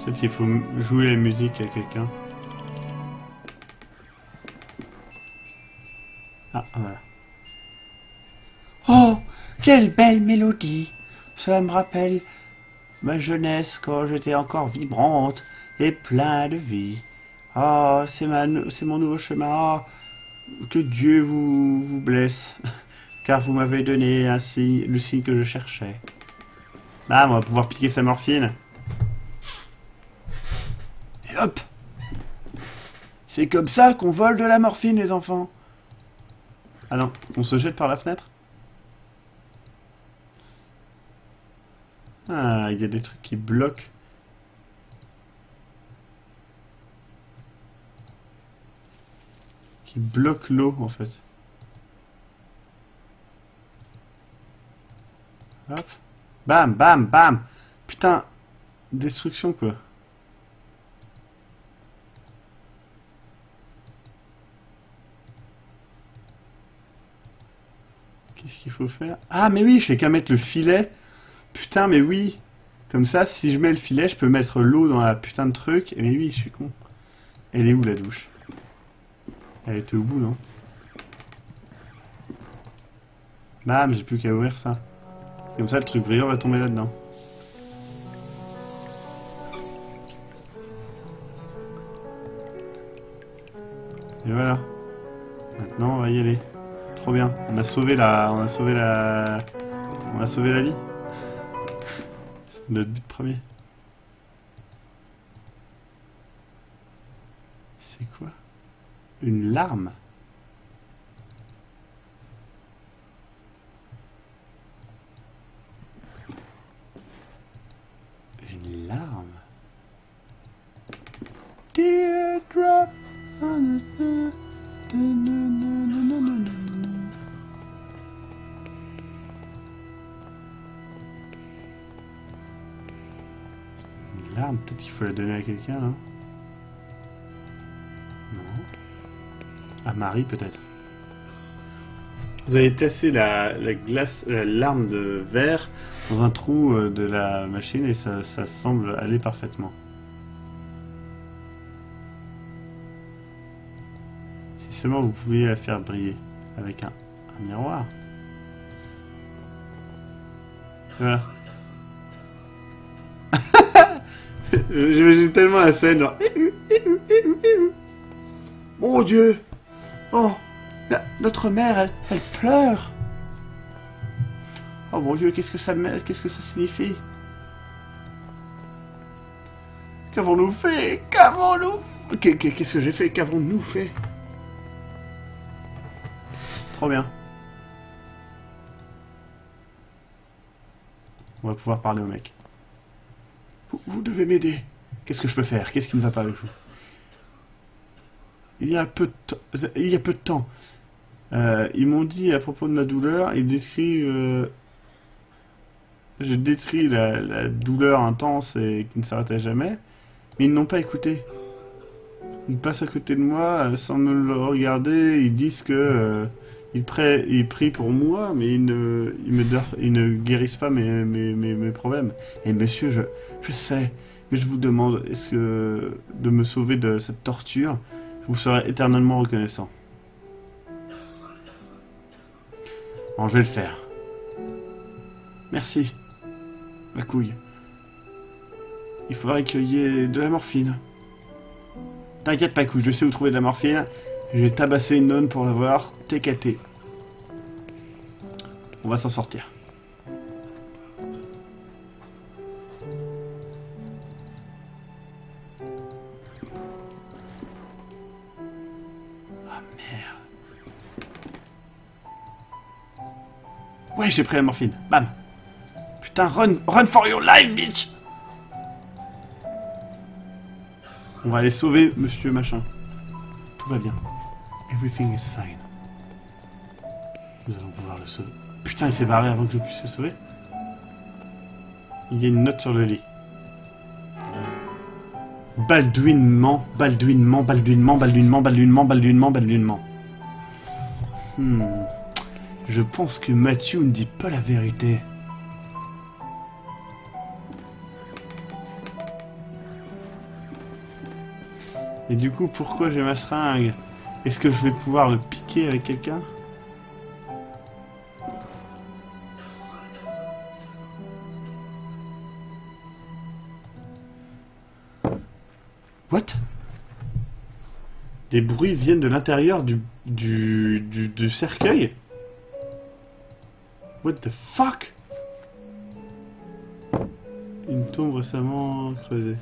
Peut-être qu'il faut jouer la musique à quelqu'un. Ah, voilà. Oh, quelle belle mélodie! Cela me rappelle ma jeunesse quand j'étais encore vibrante et plein de vie. Ah, c'est mon nouveau chemin. Ah, que Dieu vous blesse, car vous m'avez donné ainsi le signe que je cherchais. Ah, on va pouvoir piquer sa morphine. Et hop! C'est comme ça qu'on vole de la morphine, les enfants. Ah non, on se jette par la fenêtre? Ah, il y a des trucs qui bloquent. Qui bloquent l'eau, en fait. Hop. Bam, bam, bam. Putain. Destruction, quoi. Qu'est-ce qu'il faut faire? Ah, mais oui, je n'ai qu'à mettre le filet. Putain, mais oui. Comme ça, si je mets le filet, je peux mettre l'eau dans la putain de truc. Mais oui, je suis con. Elle est où, la douche? Elle était au bout, non? Bam, j'ai plus qu'à ouvrir ça. Comme ça, le truc brillant va tomber là-dedans. Et voilà. Maintenant, on va y aller. Trop bien. On a sauvé la vie. C'est notre but premier. C'est quoi? Une larme? Une larme? Teardrop on the... Une larme, peut-être qu'il faut la donner à quelqu'un, non? Non. À Marie, peut-être. Vous avez placé la larme de verre dans un trou de la machine et ça semble aller parfaitement. Si seulement vous pouviez la faire briller avec un miroir. Voilà. J'imagine tellement la scène, genre... Mon Dieu! Oh! Notre mère, elle pleure. Oh mon Dieu, qu'est-ce que ça signifie? Qu'avons-nous fait? Qu'est-ce que j'ai fait? Qu'avons-nous fait? Trop bien. On va pouvoir parler au mec. Vous devez m'aider. Qu'est-ce que je peux faire? Qu'est-ce qui ne va pas avec vous? Il y a peu de temps. Ils m'ont dit à propos de ma douleur, ils décrivent... je décris la douleur intense et qui ne s'arrêtait jamais, mais ils n'ont pas écouté. Ils passent à côté de moi sans me le regarder, ils disent que... ils prient pour moi, mais ils ne guérissent pas mes problèmes. Et monsieur, je sais, mais je vous demande, est-ce que de me sauver de cette torture, je vous serai éternellement reconnaissant. Bon, je vais le faire. Merci, ma couille. Il faudrait qu'il y ait de la morphine. T'inquiète, ma couille, je sais où trouver de la morphine. Je vais tabasser une nonne pour l'avoir. TKT. On va s'en sortir. Ah merde. Ouais, j'ai pris la morphine. Bam. Putain, run for your life, bitch. On va aller sauver monsieur machin. Tout va bien. Everything is fine. Nous allons pouvoir le sauver. Putain, il s'est barré avant que je puisse le sauver. Il y a une note sur le lit. Balduinement. Je pense que Matthew ne dit pas la vérité. Et du coup, pourquoi j'ai ma seringue? Est-ce que je vais pouvoir le piquer avec quelqu'un? What? Des bruits viennent de l'intérieur du cercueil? What the fuck? Une tombe récemment creusée.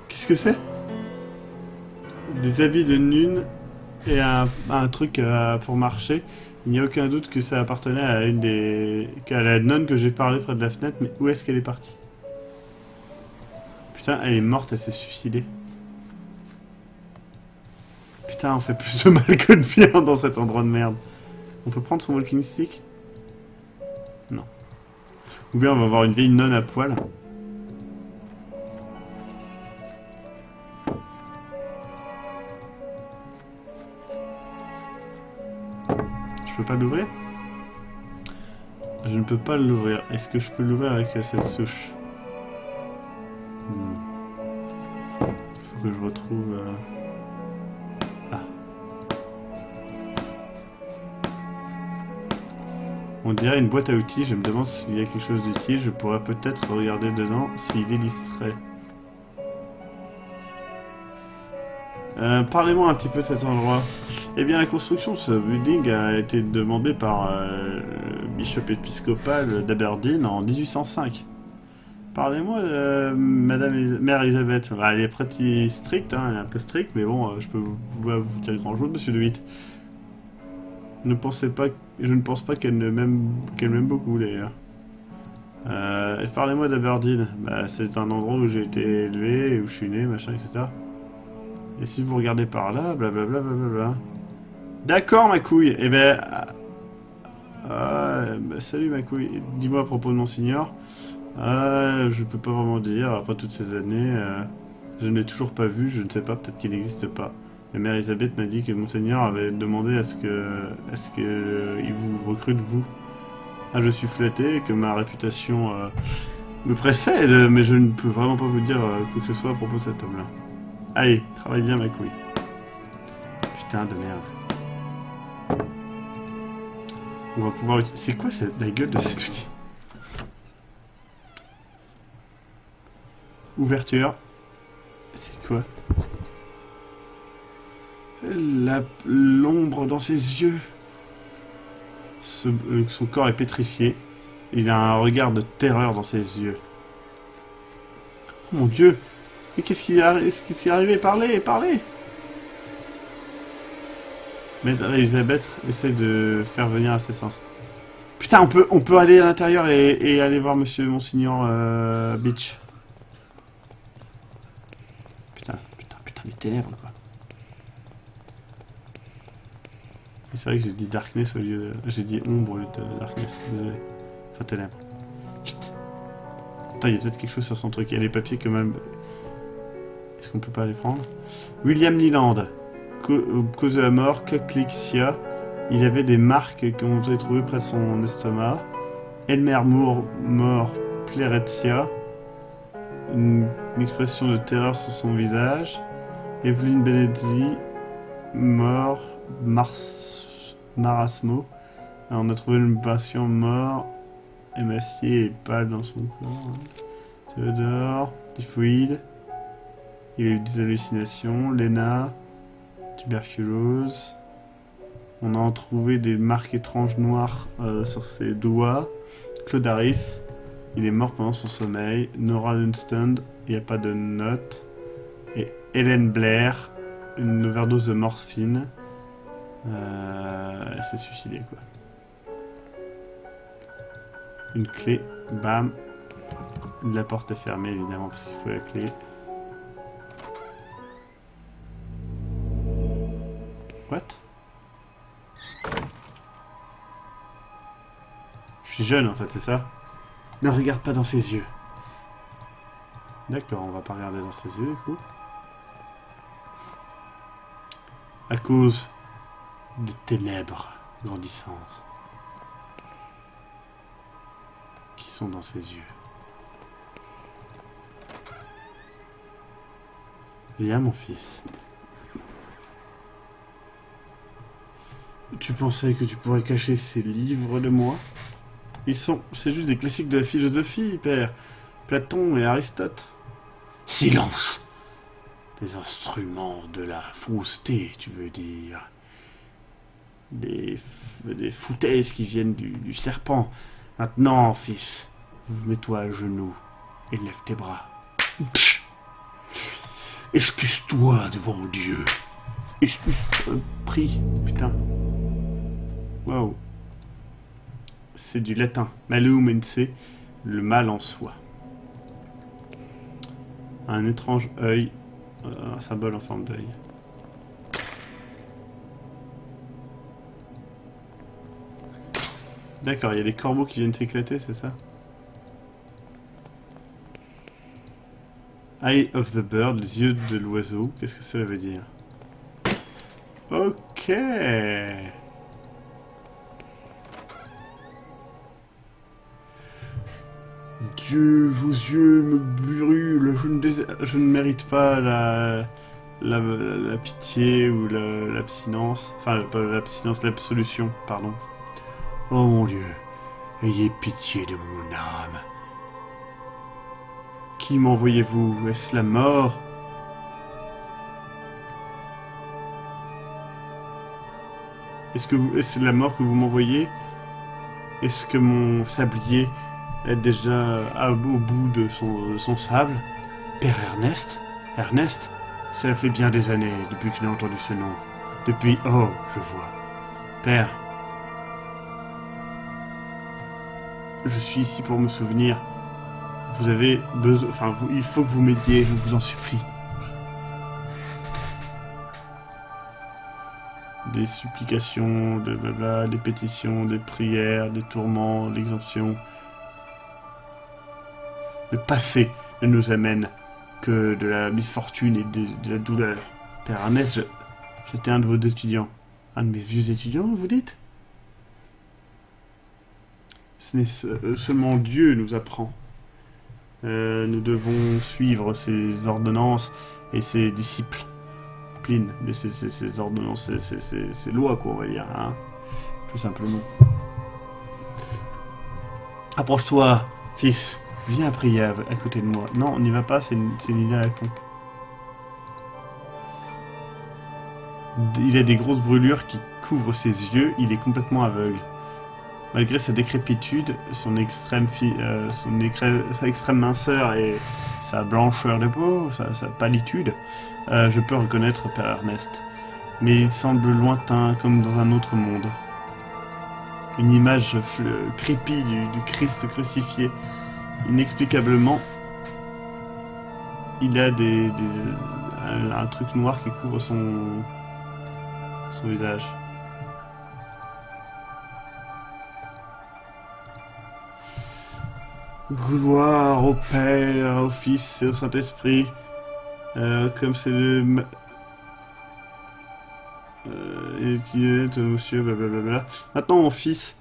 Qu'est-ce que c'est? Des habits de nune et un truc pour marcher. Il n'y a aucun doute que ça appartenait à à la nonne que j'ai parlé près de la fenêtre, mais où est-ce qu'elle est partie? Putain, elle est morte, elle s'est suicidée. Putain, on fait plus de mal que de bien dans cet endroit de merde. On peut prendre son walking stick? Non. Ou bien on va avoir une vieille nonne à poil. Je peux pas l'ouvrir? Je ne peux pas l'ouvrir. Est-ce que je peux l'ouvrir avec cette souche? Il faut que je retrouve... Ah. On dirait une boîte à outils. Je me demande s'il y a quelque chose d'utile. Je pourrais peut-être regarder dedans s'il est distrait. Parlez-moi un petit peu de cet endroit. Eh bien, la construction de ce building a été demandée par le bishop épiscopal d'Aberdeen en 1805. Parlez-moi de Mère Elisabeth. Bah, elle est pretty stricte, hein, elle est un peu stricte, mais bon, je peux vous dire grand chose, monsieur DeWitt. Je ne pense pas qu'elle m'aime beaucoup, d'ailleurs. Parlez-moi d'Aberdeen. Bah, c'est un endroit où j'ai été élevé, où je suis né, machin, etc. Et si vous regardez par là, blablabla, blablabla. D'accord, ma couille. Eh ben... salut, ma couille. Dis-moi à propos de Monseigneur. Je peux pas vraiment dire, après toutes ces années. Je ne l'ai toujours pas vu, je ne sais pas, peut-être qu'il n'existe pas. La mère Elisabeth m'a dit que Monseigneur avait demandé à ce que il vous recrute, vous. Ah, je suis flatté, que ma réputation me précède, mais je ne peux vraiment pas vous dire quoi que ce soit à propos de cet homme-là. Allez, travaille bien, ma couille. Putain de merde. On va pouvoir utiliser... C'est quoi la gueule de cet outil? Ouverture. C'est quoi? L'ombre dans ses yeux. Son corps est pétrifié. Il a un regard de terreur dans ses yeux. Oh mon Dieu! Mais qu'est-ce qui est arrivé? Parlez, parlez! Maître Elisabeth essaie de faire venir à ses sens. Putain, on peut aller à l'intérieur et aller voir Monsieur Monseigneur Beach. Putain, les ténèbres, quoi. C'est vrai que j'ai dit Darkness au lieu de... J'ai dit ombre au lieu de Darkness, désolé. Enfin, ténèbres. Vite. Attends, il y a peut-être quelque chose sur son truc. Il y a les papiers quand même. Est-ce qu'on peut pas les prendre? William Leland. Cause de la mort, cachexia. Il avait des marques qu'on avait trouvées près de son estomac. Elmer Moore, mort, pleuretia. Une expression de terreur sur son visage. Evelyn Benezzi, mort, marasmo. Alors, on a trouvé une patient mort, émacié et pâle dans son corps. Théodore, typhoïde. Il a eu des hallucinations. Lena, tuberculose. On a trouvé des marques étranges noires sur ses doigts. Claude Harris, il est mort pendant son sommeil. Nora Dunstone, il n'y a pas de note. Et Helen Blair, une overdose de morphine. Elle s'est suicidée, quoi. Une clé, bam. La porte est fermée, évidemment, parce qu'il faut la clé. What? Je suis jeune, en fait, c'est ça? Ne regarde pas dans ses yeux. D'accord, on va pas regarder dans ses yeux, du coup. À cause des ténèbres grandissantes qui sont dans ses yeux. Viens, mon fils. Tu pensais que tu pourrais cacher ces livres de moi? C'est juste des classiques de la philosophie, père. Platon et Aristote. Silence! Des instruments de la fausseté, tu veux dire. Des foutaises qui viennent du serpent. Maintenant, fils, mets-toi à genoux et lève tes bras. Excuse-toi devant Dieu. Prie, putain. Waouh. C'est du latin. Malum ense, le mal en soi. Un étrange œil. Un symbole en forme d'œil. D'accord, il y a des corbeaux qui viennent s'éclater, c'est ça? Eye of the bird, les yeux de l'oiseau. Qu'est-ce que cela veut dire? Ok. Dieu, vos yeux me brûlent. Je ne mérite pas la pitié ou l'abstinence. Enfin, pas l'abstinence, l'absolution, pardon. Oh mon Dieu, ayez pitié de mon âme. Qui m'envoyez-vous? Est-ce la mort? Est-ce la mort que vous m'envoyez? Est-ce que mon sablier est déjà au bout de son sable? Père Ernest? Ernest? Cela fait bien des années depuis que je n'ai entendu ce nom. Depuis... Oh, je vois. Père. Je suis ici pour me souvenir. Vous avez besoin... Enfin, il faut que vous m'aidiez, je vous en supplie. Des supplications, de blabla, des pétitions, des prières, des tourments, l'exemption. Le passé ne nous amène que de la misfortune et de la douleur. Père Ernest, j'étais un de vos étudiants. Un de mes vieux étudiants, vous dites? Ce n'est seulement Dieu nous apprend. Nous devons suivre ses ordonnances et ses disciples. Ses ordonnances, ses lois, quoi, on va dire, hein, plus simplement. Approche-toi, fils. Viens prier à côté de moi. Non, on n'y va pas, c'est une idée à la con. Il a des grosses brûlures qui couvrent ses yeux, il est complètement aveugle. Malgré sa décrépitude, sa extrême minceur et sa blancheur de peau, sa pâlitude, je peux reconnaître Père Ernest. Mais il semble lointain, comme dans un autre monde. Une image crépie du Christ crucifié. Inexplicablement, il a un truc noir qui couvre son visage. Gloire au Père, au Fils et au Saint-Esprit, comme c'est le... et qui est au cieux, blablabla. Maintenant, mon fils,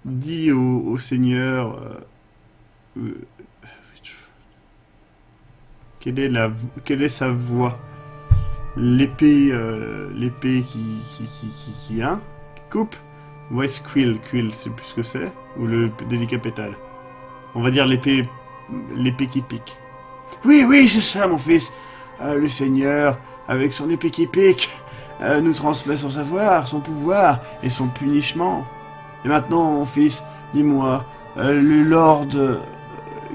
dis au Seigneur... quelle est sa voix? L'épée qui coupe. Voice quill, c'est plus ce que c'est, ou le délicat pétale. On va dire l'épée qui pique. Oui, c'est ça, mon fils. Le Seigneur, avec son épée qui pique, nous transmet son savoir, son pouvoir et son punissement. Et maintenant, mon fils, dis-moi, le Lord,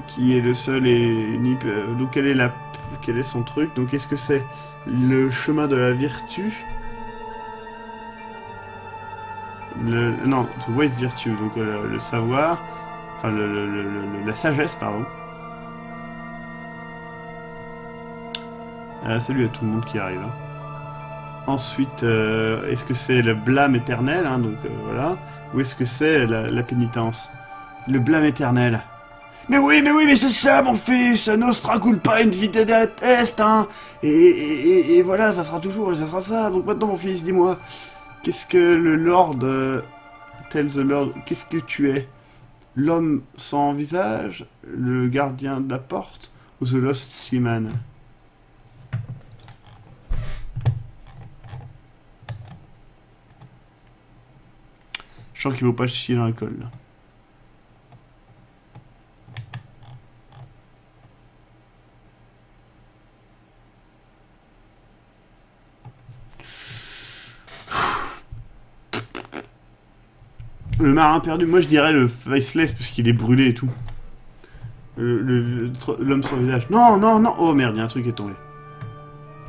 qui est le seul et unique, donc quel est son truc? Donc est-ce que c'est le chemin de la vertu? Non, the wise virtue, donc le savoir, enfin la sagesse, pardon. Salut à tout le monde qui arrive. Hein. Ensuite, est-ce que c'est le blâme éternel, hein, donc voilà, ou est-ce que c'est la pénitence? Le blâme éternel. Mais oui, mais c'est ça, mon fils. Nostra culpa in vite est, hein. Et voilà, ça sera toujours, ça sera ça. Donc maintenant, mon fils, dis-moi. Qu'est-ce que le Lord, tell the Lord, qu'est-ce que tu es? L'homme sans visage? Le gardien de la porte? Ou the Lost Seaman? Je sens qu'il ne faut pas chier dans l'alcool, là. Le marin perdu, moi je dirais le faceless puisqu'il est brûlé et tout. L'homme sans visage. Non, oh merde, il y a un truc qui est tombé.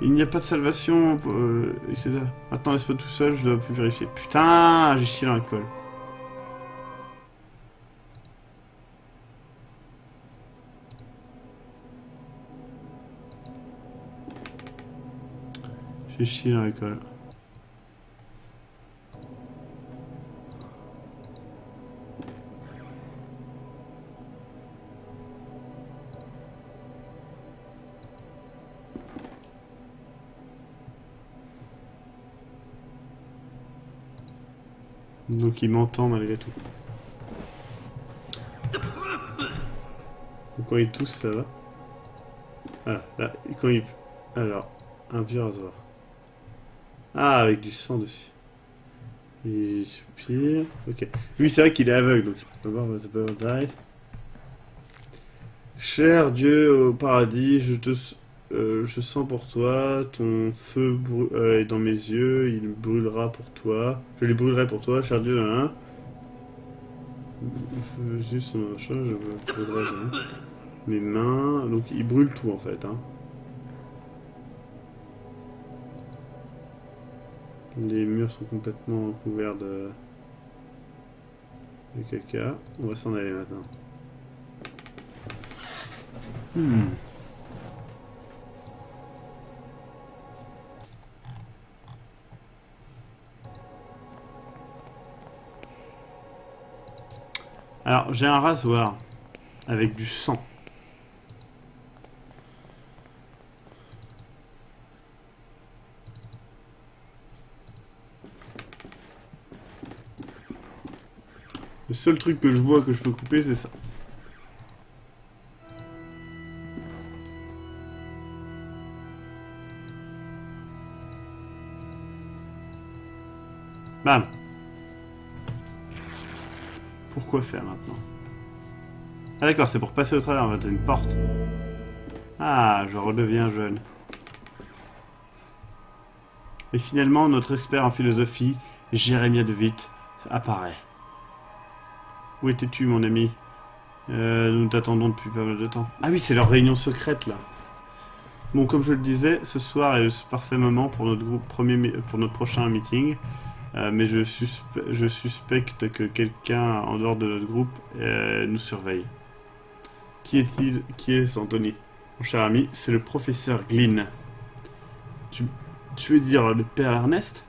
Il n'y a pas de salvation, etc. Maintenant laisse-moi tout seul, je dois plus vérifier. Putain, j'ai chié dans l'alcool. J'ai chié dans l'alcool. Donc il m'entend malgré tout. Donc quand il tousse, ça va. Ah, là, quand il... Alors, un vieux rasoir. Ah, avec du sang dessus. Il soupire. Ok. Oui, c'est vrai qu'il est aveugle, donc il peut voir the paradise. Cher Dieu au paradis, je sens pour toi, ton feu est dans mes yeux, il brûlera pour toi. Je les brûlerai pour toi, cher Dieu, là. Juste son machin, je brûlerai mes mains. Donc il brûle tout en fait. Hein. Les murs sont complètement couverts de caca. On va s'en aller maintenant. Alors, j'ai un rasoir avec du sang. Le seul truc que je vois que je peux couper, c'est ça. Bam. Pourquoi faire maintenant? Ah d'accord, c'est pour passer au travers, en fait, c'est une porte. Ah, je redeviens jeune. Et finalement, notre expert en philosophie, Jérémia de Witt, apparaît. Où étais-tu, mon ami? Nous t'attendons depuis pas mal de temps. Ah oui, c'est leur réunion secrète, là. Bon, comme je le disais, ce soir est le parfait moment pour notre pour notre prochain meeting. Mais je suspecte que quelqu'un en dehors de notre groupe nous surveille. Qui est-il? Qui est-ce, Anthony? Mon cher ami, c'est le professeur Glynn. Tu veux dire le père Ernest?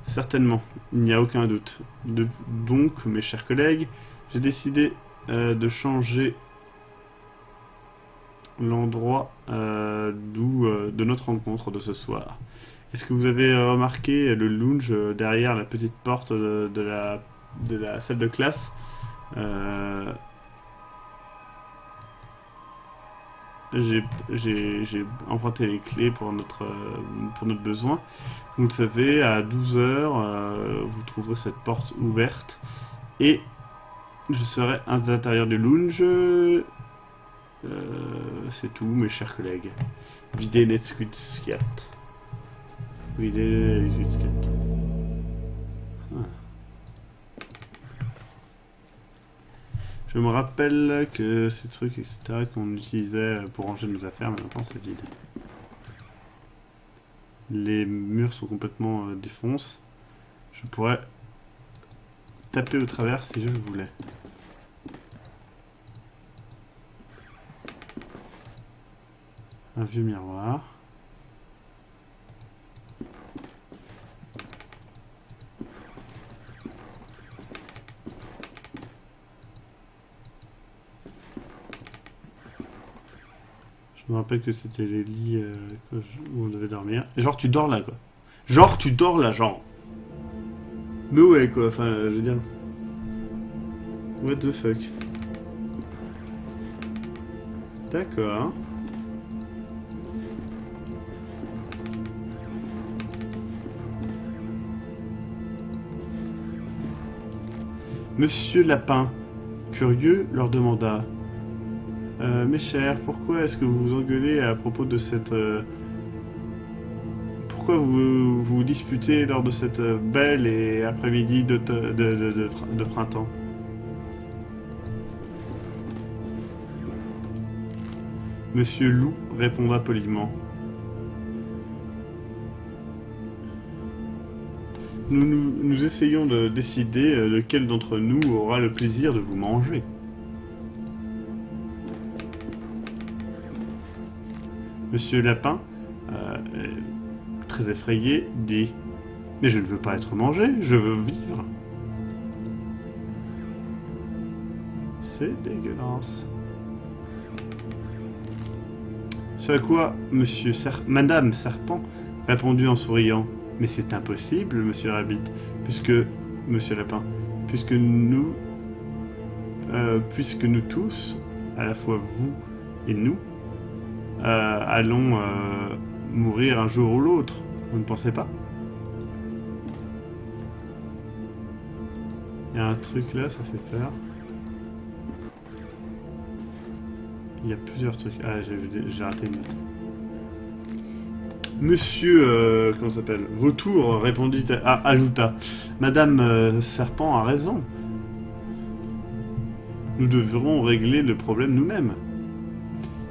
Certainement, il n'y a aucun doute. Donc, mes chers collègues, j'ai décidé de changer l'endroit de notre rencontre de ce soir. Est-ce que vous avez remarqué le lounge derrière la petite porte de la salle de classe? J'ai emprunté les clés pour notre besoin. Vous le savez, à 12 h, vous trouverez cette porte ouverte. Et je serai à l'intérieur du lounge. C'est tout, mes chers collègues. Videz Netsuitskat. Videz Netsuitskat. Je me rappelle que ces trucs, etc., qu'on utilisait pour ranger nos affaires, mais maintenant c'est vide. Les murs sont complètement défoncés. Je pourrais taper au travers si je le voulais. Un vieux miroir. Je me rappelle que c'était les lits où on devait dormir. Et genre tu dors là quoi. Genre tu dors là, genre. Mais ouais quoi, enfin je veux dire. What the fuck. D'accord. Monsieur Lapin, curieux, leur demanda. Mes chers, pourquoi est-ce que vous vous engueulez à propos de cette... Pourquoi vous vous disputez lors de cette belle et après-midi de printemps? Monsieur Loup répondra poliment. Nous essayons de décider lequel d'entre nous aura le plaisir de vous manger. Monsieur Lapin, très effrayé, dit « Mais je ne veux pas être mangé, je veux vivre. » C'est dégueulasse. Ce à quoi Madame Serpent répondit en souriant « Mais c'est impossible, Monsieur Rabbit, Monsieur Lapin, puisque nous tous, à la fois vous et nous, allons mourir un jour ou l'autre, vous ne pensez pas? Il y a un truc là, ça fait peur. Il y a plusieurs trucs. Ah, j'ai raté une note. Monsieur, comment ça s'appelle? Vautour répondit, ajouta. Madame Serpent a raison. Nous devrons régler le problème nous-mêmes.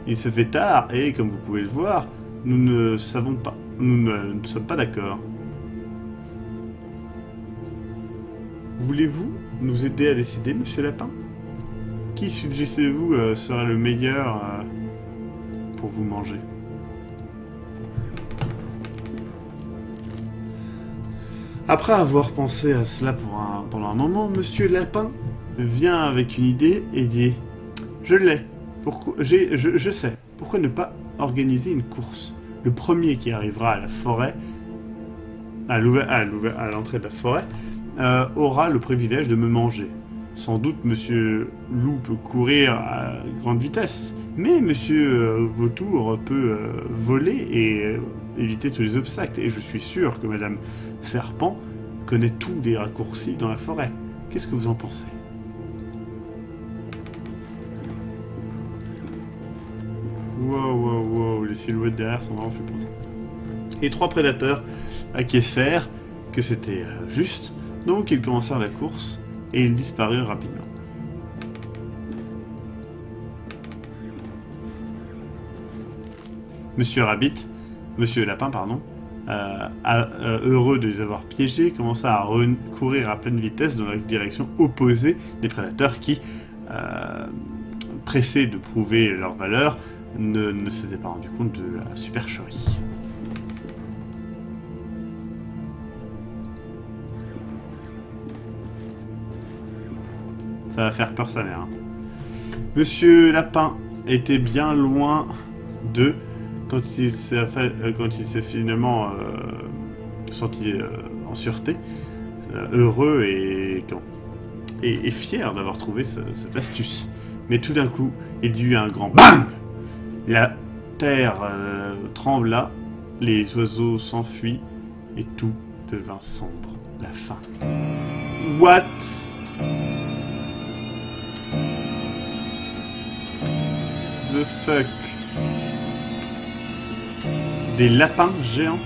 Il se fait tard et, comme vous pouvez le voir, nous ne sommes pas d'accord. Voulez-vous nous aider à décider, Monsieur Lapin? Qui suggérez-vous sera le meilleur pour vous manger? Après avoir pensé à cela pendant un moment, Monsieur Lapin vient avec une idée et dit « Je l'ai. Je sais. Pourquoi ne pas organiser une course? Le premier qui arrivera à la forêt, à l'entrée de la forêt, aura le privilège de me manger. Sans doute Monsieur Loup peut courir à grande vitesse, mais Monsieur Vautour peut voler et éviter tous les obstacles. Et je suis sûr que Madame Serpent connaît tous les raccourcis dans la forêt. Qu'est-ce que vous en pensez? Wow, les silhouettes derrière sont vraiment flippantes. Les 3 prédateurs acquiescèrent que c'était juste, donc ils commencèrent la course et ils disparurent rapidement. Monsieur Lapin, pardon, heureux de les avoir piégés, commença à courir à pleine vitesse dans la direction opposée des prédateurs qui, pressés de prouver leur valeur, ne s'étaient pas rendus compte de la supercherie. Ça va faire peur sa mère. Hein. Monsieur Lapin était bien loin d'eux quand il s'est finalement senti en sûreté, heureux et fier d'avoir trouvé cette astuce. Mais tout d'un coup, il y eut un grand BANG! La terre trembla, les oiseaux s'enfuient et tout devint sombre. La fin. What? The fuck? Des lapins géants?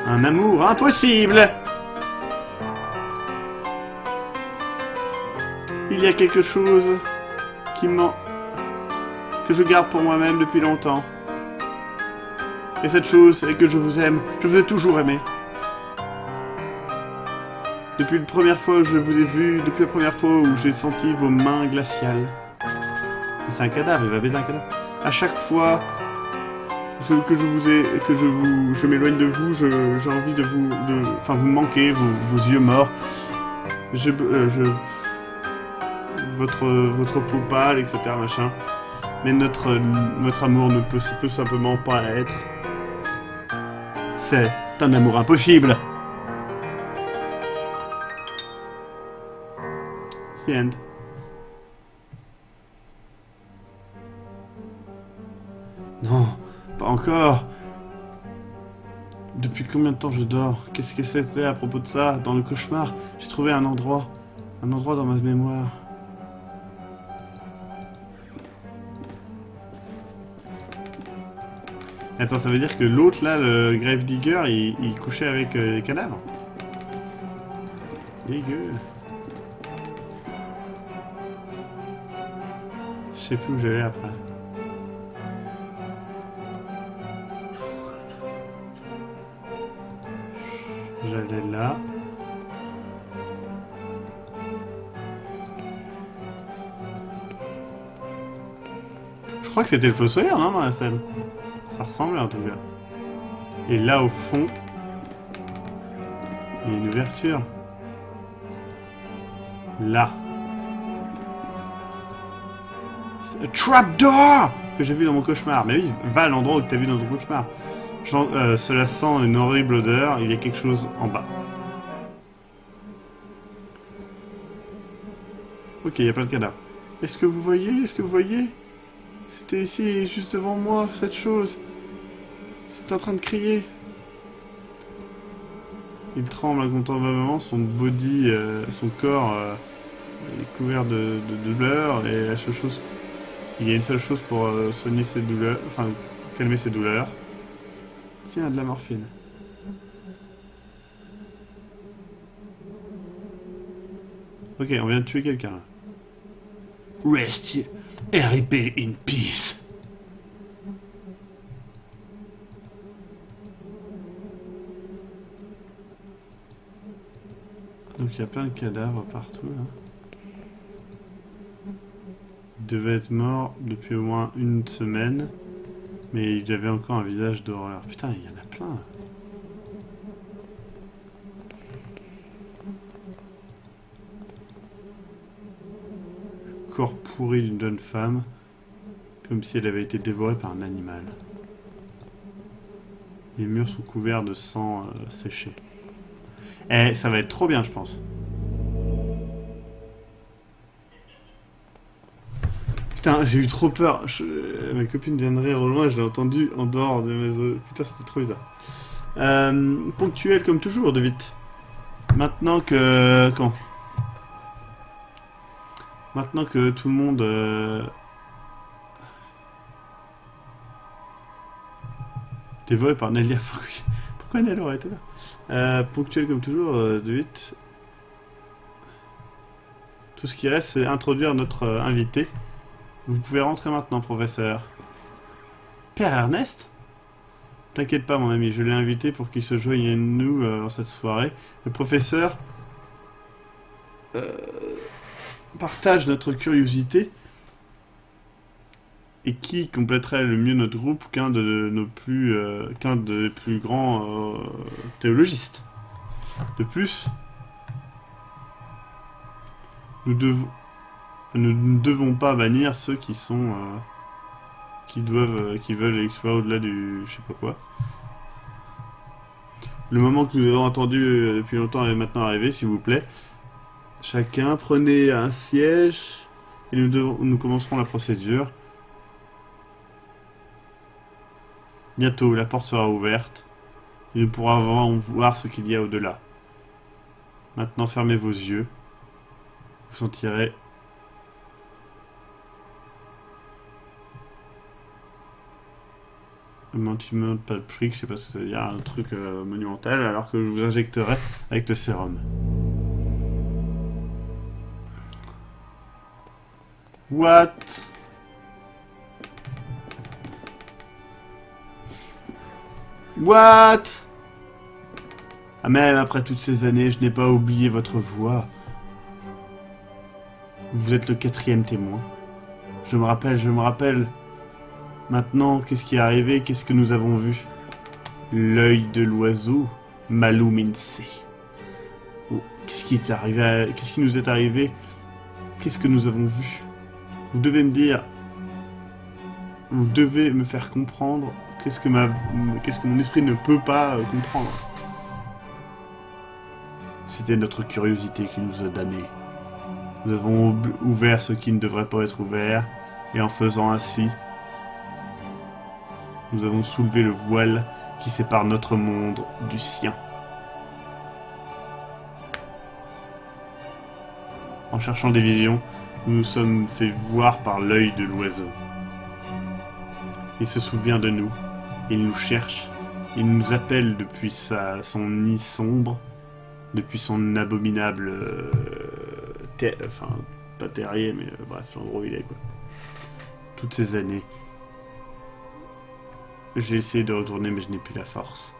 Un amour impossible! Il y a quelque chose que je garde pour moi-même depuis longtemps. Et cette chose est que je vous aime. Je vous ai toujours aimé. Depuis la première fois où je vous ai vu, depuis la première fois où j'ai senti vos mains glaciales. Mais c'est un cadavre, il va baiser un cadavre. À chaque fois que je m'éloigne de vous, j'ai envie de vous manquez, vos yeux morts. Votre peau pâle, etc. machin. Mais notre amour ne peut simplement pas être. C'est un amour impossible. The end. Non, pas encore. Depuis combien de temps je dors? Qu'est-ce que c'était à propos de ça? Dans le cauchemar, j'ai trouvé un endroit dans ma mémoire. Attends, ça veut dire que l'autre là, le Gravedigger, il couchait avec les cadavres? Dégueu. Je sais plus où j'allais après. J'allais là. Je crois que c'était le Fossoyeur, non, dans la scène. Ça ressemblait en tout cas. Et là, au fond, il y a une ouverture. Là. C'est un trapdoor que j'ai vu dans mon cauchemar. Mais oui, va à l'endroit où tu as vu dans ton cauchemar. Cela sent une horrible odeur. Il y a quelque chose en bas. Ok, il n'y a pas de cadavre. Est-ce que vous voyez? Est-ce que vous voyez? C'était ici, juste devant moi, cette chose. C'est en train de crier. Il tremble incontrôlablement, son body, son corps est couvert de douleur. Et la seule chose, il y a une seule chose pour soigner ses douleurs, enfin calmer ses douleurs. Tiens, de la morphine. Ok, on vient de tuer quelqu'un. Rest RIP in peace. Donc il y a plein de cadavres partout là. Il devait être mort depuis au moins une semaine. Mais il avait encore un visage d'horreur. Putain, il y en a plein là. Corps pourri d'une jeune femme, comme si elle avait été dévorée par un animal. Les murs sont couverts de sang séché. Eh, ça va être trop bien, je pense. Putain, j'ai eu trop peur. Ma copine vient de rire au loin, je l'ai entendu en dehors de mes os. Putain, c'était trop bizarre. Ponctuel comme toujours, de vite. Maintenant que... Maintenant que tout le monde Dévoré par Nelia. Pourquoi Nelia aurait été là? Ponctuel comme toujours, de 8. Tout ce qui reste, c'est introduire notre invité. Vous pouvez rentrer maintenant, professeur. Père Ernest? T'inquiète pas, mon ami, je l'ai invité pour qu'il se joigne à nous en cette soirée. Le professeur partage notre curiosité. Et qui compléterait le mieux notre groupe qu'un des plus grands théologistes. De plus, nous ne devons pas bannir ceux qui sont qui veulent explorer au-delà du je sais pas quoi. Le moment que nous avons attendu depuis longtemps est maintenant arrivé, s'il vous plaît. Chacun prenez un siège et nous commencerons la procédure. Bientôt, la porte sera ouverte et nous pourrons voir ce qu'il y a au-delà. Maintenant, fermez vos yeux. Vous sentirez Mantimon pas de prick, je sais pas ce que ça veut dire, un truc monumental, alors que je vous injecterai avec le sérum. What? What? Ah, même après toutes ces années, je n'ai pas oublié votre voix. Vous êtes le 4e témoin. Je me rappelle. Maintenant, qu'est-ce qui est arrivé? Qu'est-ce que nous avons vu? L'œil de l'oiseau, Malou Mince. Oh, qu'est-ce qui nous est arrivé? Qu'est-ce que nous avons vu? Vous devez me dire... Vous devez me faire comprendre qu'est-ce que mon esprit ne peut pas comprendre. C'était notre curiosité qui nous a damnés. Nous avons ouvert ce qui ne devrait pas être ouvert, et en faisant ainsi, nous avons soulevé le voile qui sépare notre monde du sien. En cherchant des visions, nous nous sommes fait voir par l'œil de l'oiseau. Il se souvient de nous, il nous cherche, il nous appelle depuis son nid sombre, depuis son abominable... enfin, pas terrier, mais bref, l'endroit où il est, quoi. Toutes ces années, j'ai essayé de retourner, mais je n'ai plus la force.